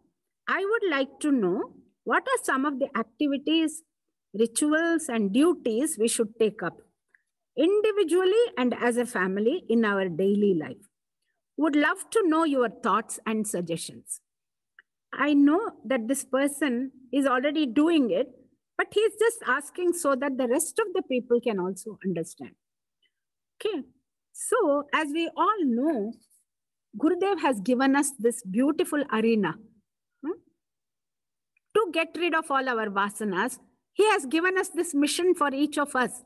I would like to know what are some of the activities, rituals and duties we should take up. individually and as a family in our daily life. Would love to know your thoughts and suggestions. I know that this person is already doing it, but he's just asking so that the rest of the people can also understand. Okay. So, as we all know, Gurudev has given us this beautiful arena to get rid of all our vasanas. He has given us this mission for each of us.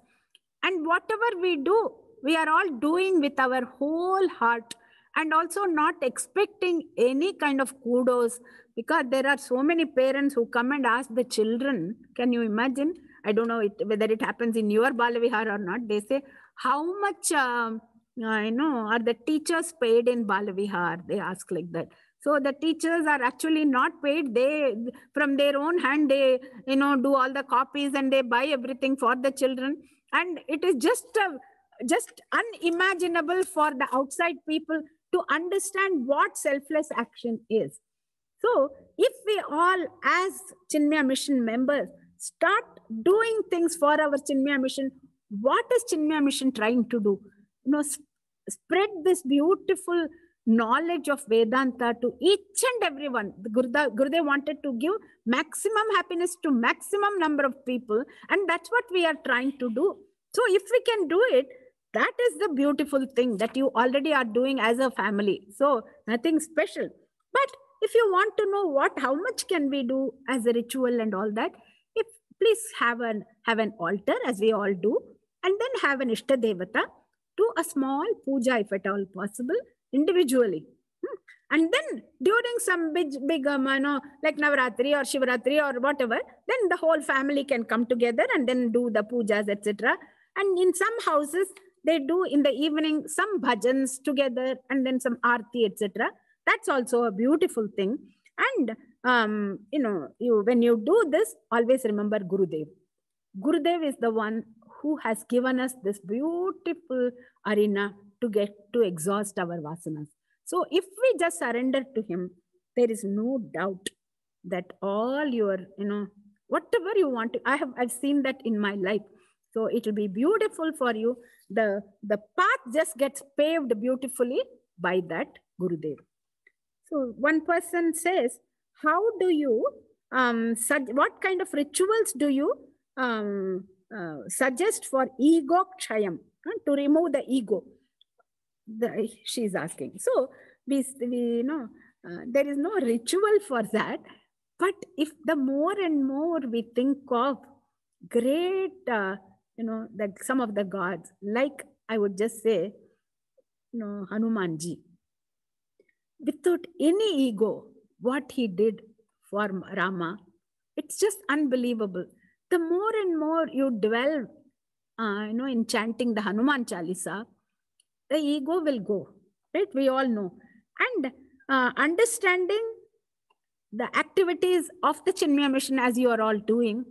And whatever we do, we are all doing with our whole heart and also not expecting any kind of kudos, because there are so many parents who come and ask the children. Can you imagine? I don't know whether it happens in your Balavihar or not. They say, how much are the teachers paid in Balavihar? They ask like that. So the teachers are actually not paid. They, from their own hand, they, do all the copies and they buy everything for the children. And it is just unimaginable for the outside people to understand what selfless action is. So if we all as Chinmaya Mission members start doing things for our Chinmaya Mission, what is Chinmaya Mission trying to do? Spread this beautiful knowledge of Vedanta to each and everyone. Gurudev wanted to give maximum happiness to maximum number of people, and that's what we are trying to do. So if we can do it, that is the beautiful thing that you already are doing as a family. So nothing special. But if you want to know how much can we do as a ritual and all that, please have an altar, as we all do, and then have an Ishta Devata, do a small puja if at all possible, individually. And then during some big like Navaratri or Shivaratri or whatever, then the whole family can come together and then do the pujas, etc. And in some houses, they do in the evening some bhajans together and then some aarti, etc. That's also a beautiful thing. And, when you do this, always remember Gurudev. Gurudev is the one who has given us this beautiful arena to exhaust our vasanas. So if we just surrender to him, there is no doubt that all your, whatever you want to, I've seen that in my life. So it will be beautiful for you. The path just gets paved beautifully by that Gurudev. So one person says, how do you, what kind of rituals do you suggest for ego kshayam, to remove the ego? She's asking. So we there is no ritual for that. But if the more and more we think of great, some of the gods, like I would just say, Hanumanji, without any ego, what he did for Rama, it's just unbelievable. The more and more you dwell, in chanting the Hanuman Chalisa, the ego will go, right? We all know. And understanding the activities of the Chinmaya Mission as you are all doing,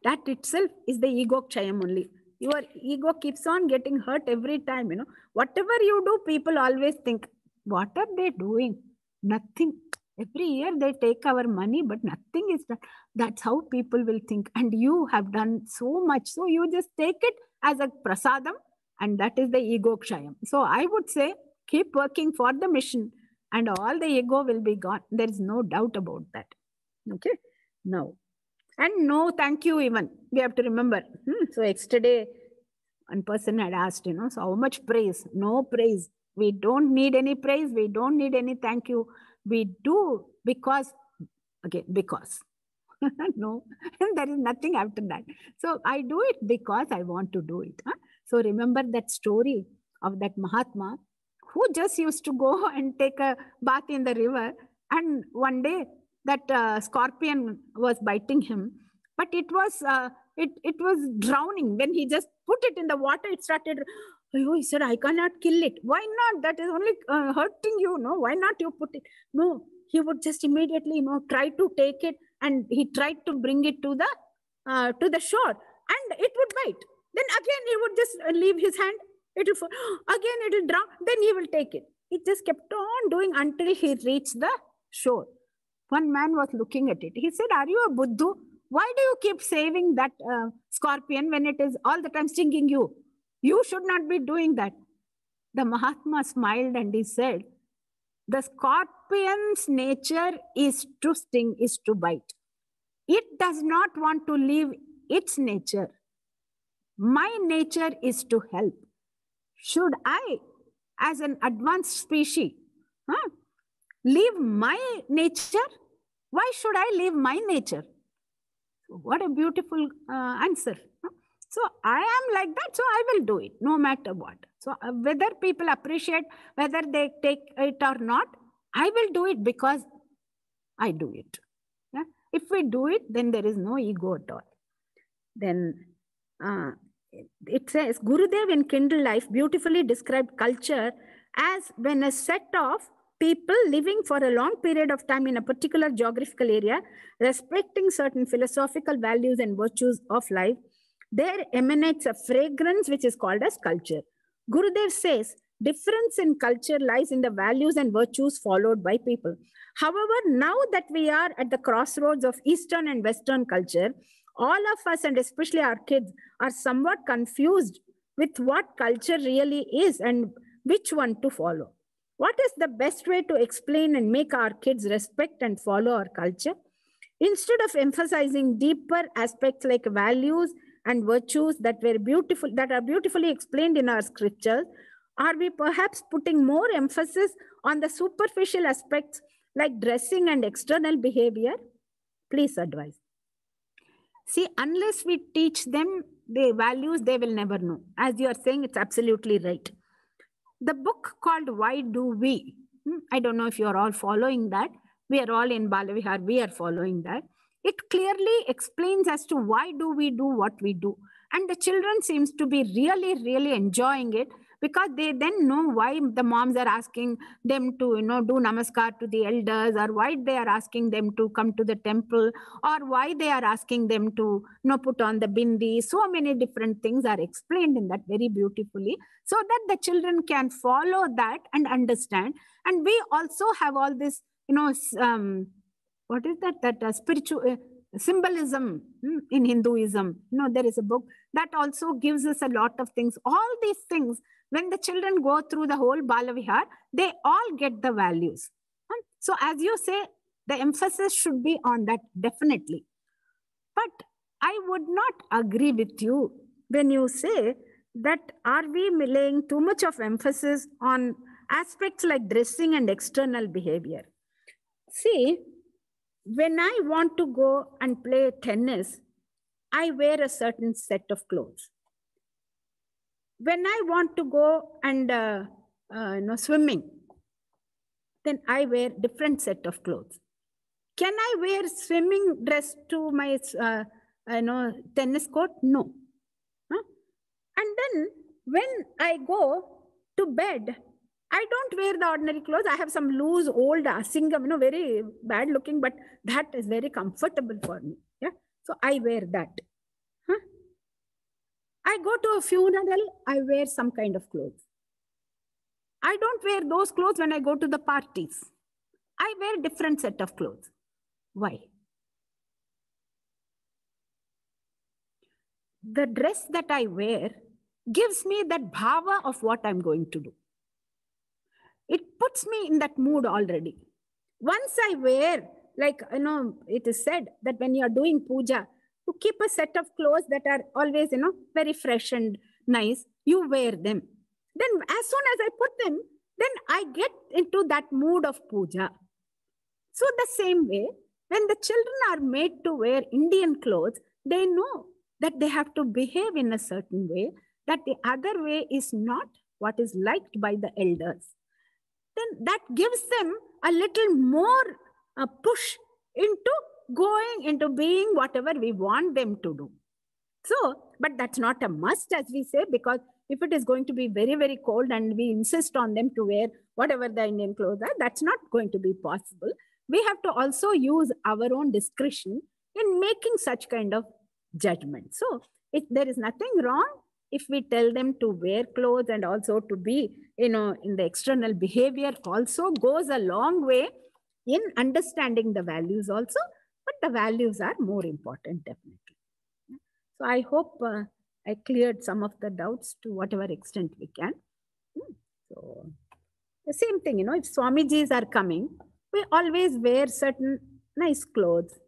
that itself is the ego kshayam only. Your ego keeps on getting hurt every time, Whatever you do, people always think, what are they doing? Nothing. Every year they take our money, but nothing is done. That's how people will think. And you have done so much. So you just take it as a prasadam, and that is the ego kshayam. So I would say, keep working for the mission and all the ego will be gone. There is no doubt about that. Okay. Now, and no thank you even. We have to remember. So yesterday, one person had asked, so how much praise? No praise. We don't need any praise. We don't need any thank you. We do because. No, there is nothing after that. So I do it because I want to do it. So remember that story of that Mahatma who just used to go and take a bath in the river. And one day that scorpion was biting him, but it was drowning. When he just put it in the water, it started. He said, I cannot kill it. Why not? That is only hurting you. No, why not you put it? No, he would just immediately, try to take it, and he tried to bring it to the shore, and it would bite. Then again, he would just leave his hand. It will fall. Again, it will drown. Then he will take it. He just kept on doing until he reached the shore. One man was looking at it. He said, are you a Buddhu? Why do you keep saving that scorpion when it is all the time stinging you? You should not be doing that. The Mahatma smiled and he said, the scorpion's nature is to sting, is to bite. It does not want to leave its nature. My nature is to help. Should I, as an advanced species, leave my nature? Why should I leave my nature? What a beautiful answer. So I am like that, so I will do it no matter what. So whether people appreciate, whether they take it or not, I will do it because I do it. Yeah? If we do it, then there is no ego at all. Then it says, Gurudev in Kindle Life beautifully described culture as when a set of people living for a long period of time in a particular geographical area, respecting certain philosophical values and virtues of life, there emanates a fragrance which is called as culture. Gurudev says, difference in culture lies in the values and virtues followed by people. However, now that we are at the crossroads of Eastern and Western culture, all of us, and especially our kids, are somewhat confused with what culture really is and which one to follow. What is the best way to explain and make our kids respect and follow our culture? Instead of emphasizing deeper aspects like values and virtues that are beautifully explained in our scriptures, are we perhaps putting more emphasis on the superficial aspects like dressing and external behavior? Please advise. See, unless we teach them the values, they will never know. As you are saying, it's absolutely right. The book called Why Do We? I don't know if you're all following that. We are all in Balavihar. We are following that. It clearly explains as to why do we do what we do. And the children seems to be really, really enjoying it because they then know why the moms are asking them to, do namaskar to the elders, or why they are asking them to come to the temple, or why they are asking them to, put on the bindi. So many different things are explained in that very beautifully, so that the children can follow that and understand. And we also have all this, what is that? That spiritual symbolism in Hinduism. There is a book that also gives us a lot of things. All these things, when the children go through the whole Balavihar, they all get the values. So as you say, the emphasis should be on that, definitely. But I would not agree with you when you say that are we laying too much of emphasis on aspects like dressing and external behavior. See, when I want to go and play tennis, I wear a certain set of clothes. When I want to go and swimming, then I wear different set of clothes. Can I wear swimming dress to my tennis court? No. And then when I go to bed, I don't wear the ordinary clothes. I have some loose, old Asingam, very bad looking, but that is very comfortable for me. Yeah. So I wear that. I go to a funeral, I wear some kind of clothes. I don't wear those clothes when I go to the parties. I wear different set of clothes. Why? The dress that I wear gives me that bhava of what I'm going to do. It puts me in that mood already. Once I wear, it is said that when you are doing puja, to keep a set of clothes that are always, very fresh and nice, you wear them. Then as soon as I put them, then I get into that mood of puja. So the same way, when the children are made to wear Indian clothes, they know that they have to behave in a certain way, that the other way is not what is liked by the elders. Then that gives them a little more push into going into being whatever we want them to do. So, but that's not a must, as we say, because if it is going to be very, very cold and we insist on them to wear whatever the Indian clothes are, that's not going to be possible. We have to also use our own discretion in making such kind of judgment. So there is nothing wrong if we tell them to wear clothes, and also to be, in the external behavior also goes a long way in understanding the values also, but the values are more important, definitely. So I hope I cleared some of the doubts to whatever extent we can. So the same thing, if Swamijis are coming, we always wear certain nice clothes.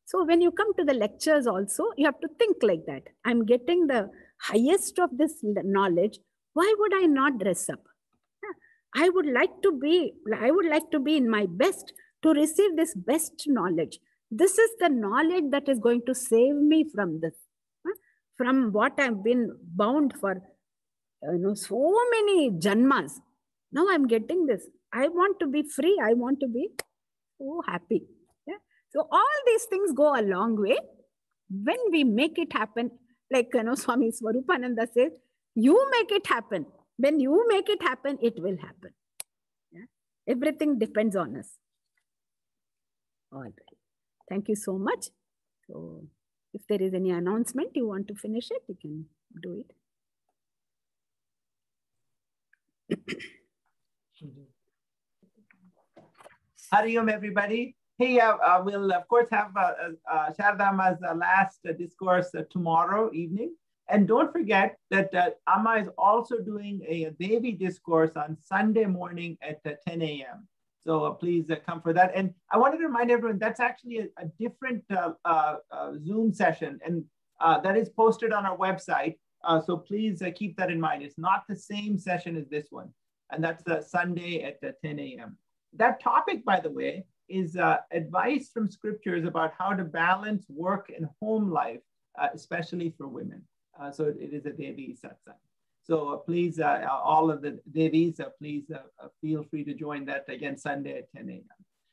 So when you come to the lectures also, you have to think like that. I'm getting the highest of this knowledge. Why would I not dress up? I would like to be in my best to receive this best knowledge. This is the knowledge that is going to save me from this, from what I've been bound for, so many janmas. Now I'm getting this. I want to be free. I want to be so happy. Yeah? So all these things go a long way. When we make it happen, like Swami Swarupananda says, you make it happen. When you make it happen, it will happen. Yeah? Everything depends on us. All right. Thank you so much. So if there is any announcement, you want to finish it, you can do it. Hari Om, everybody. Hey, we'll of course have Sharda Amma's last discourse tomorrow evening. And don't forget that Amma is also doing a Devi discourse on Sunday morning at 10 a.m. So please come for that. And I wanted to remind everyone that's actually a different Zoom session, and that is posted on our website. So please keep that in mind. It's not the same session as this one. And that's Sunday at 10 a.m. That topic, by the way, is advice from scriptures about how to balance work and home life, especially for women. So it is a Devi satsang. So please, all of the Devis, please feel free to join that again Sunday at 10 a.m.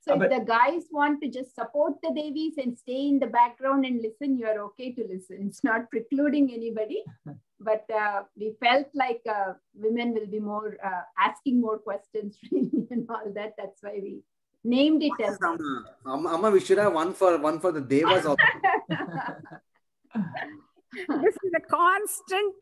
So if the guys want to just support the Devis and stay in the background and listen, you are okay to listen. It's not precluding anybody. But we felt like women will be more asking more questions and all that. That's why we named it as Amma, we should have one for the Devas also. This is a constant,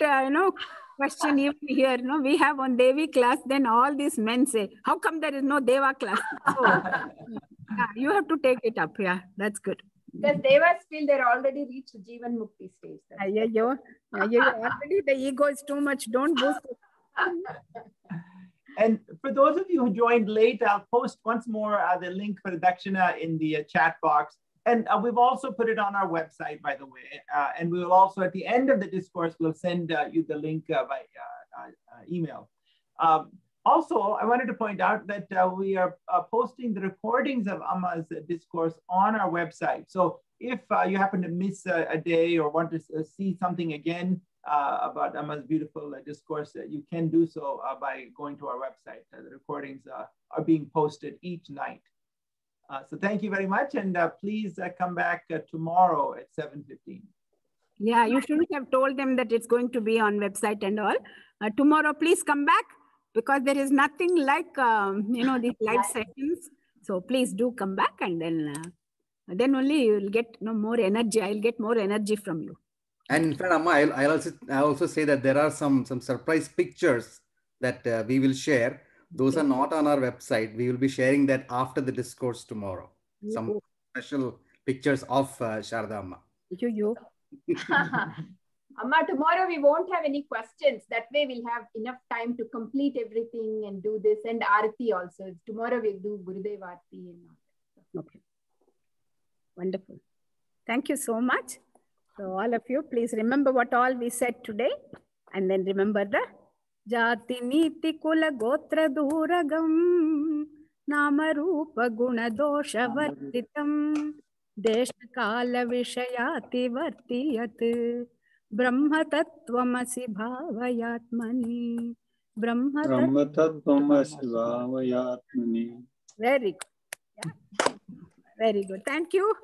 question even here. We have one Devi class, then all these men say, how come there is no Deva class? So, yeah, you have to take it up. Yeah, that's good. Because Devas feel they're already reached Jivan Mukti stage. Already the ego is too much. Don't boost it. And for those of you who joined late, I'll post once more the link for the Dakshina in the chat box. And we've also put it on our website, by the way. And we will also, at the end of the discourse, we'll send you the link by email. Also, I wanted to point out that we are posting the recordings of Amma's discourse on our website. So if you happen to miss a day or want to see something again about Amma's beautiful discourse, you can do so by going to our website. The recordings are being posted each night. So thank you very much. And please come back tomorrow at 7:15. Yeah, you shouldn't have told them that it's going to be on website and all. Tomorrow, please come back, because there is nothing like, these live sessions. So please do come back, and then only you will get more energy. I'll get more energy from you. And in fact, Amma, I also say that there are some surprise pictures that we will share. Those are not on our website. We will be sharing that after the discourse tomorrow. Some special pictures of Sharda Amma. Amma, tomorrow we won't have any questions. That way we'll have enough time to complete everything and do this, and Aarti also. Tomorrow we'll do Gurudev Aarti and all that. Okay. Wonderful. Thank you so much. So all of you, please remember what all we said today, and then remember the Jati Niti Kula Gotra Duragam Nama Rupa Guna Dosha Vartitam Desha Kala Vishayati Vartiyat Brahma Tattvamasi Bhavayatmani Brahma Tattvamasi Bhavayatmani. Very good. Yeah. Very good. Thank you.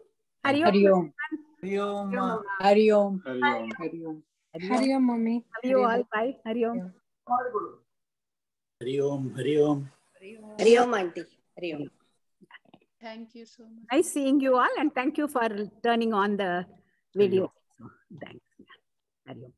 Hari Om. Hari Om. Hari Om. Hari Om. Hari Om. Hari Om, mommy. Love you all. Bye. Hari Om. Hari Om. Hari Om. Hari Om, auntie. Hari Om. Thank you so much. Nice seeing you all, and thank you for turning on the video. Thanks. Hari Om.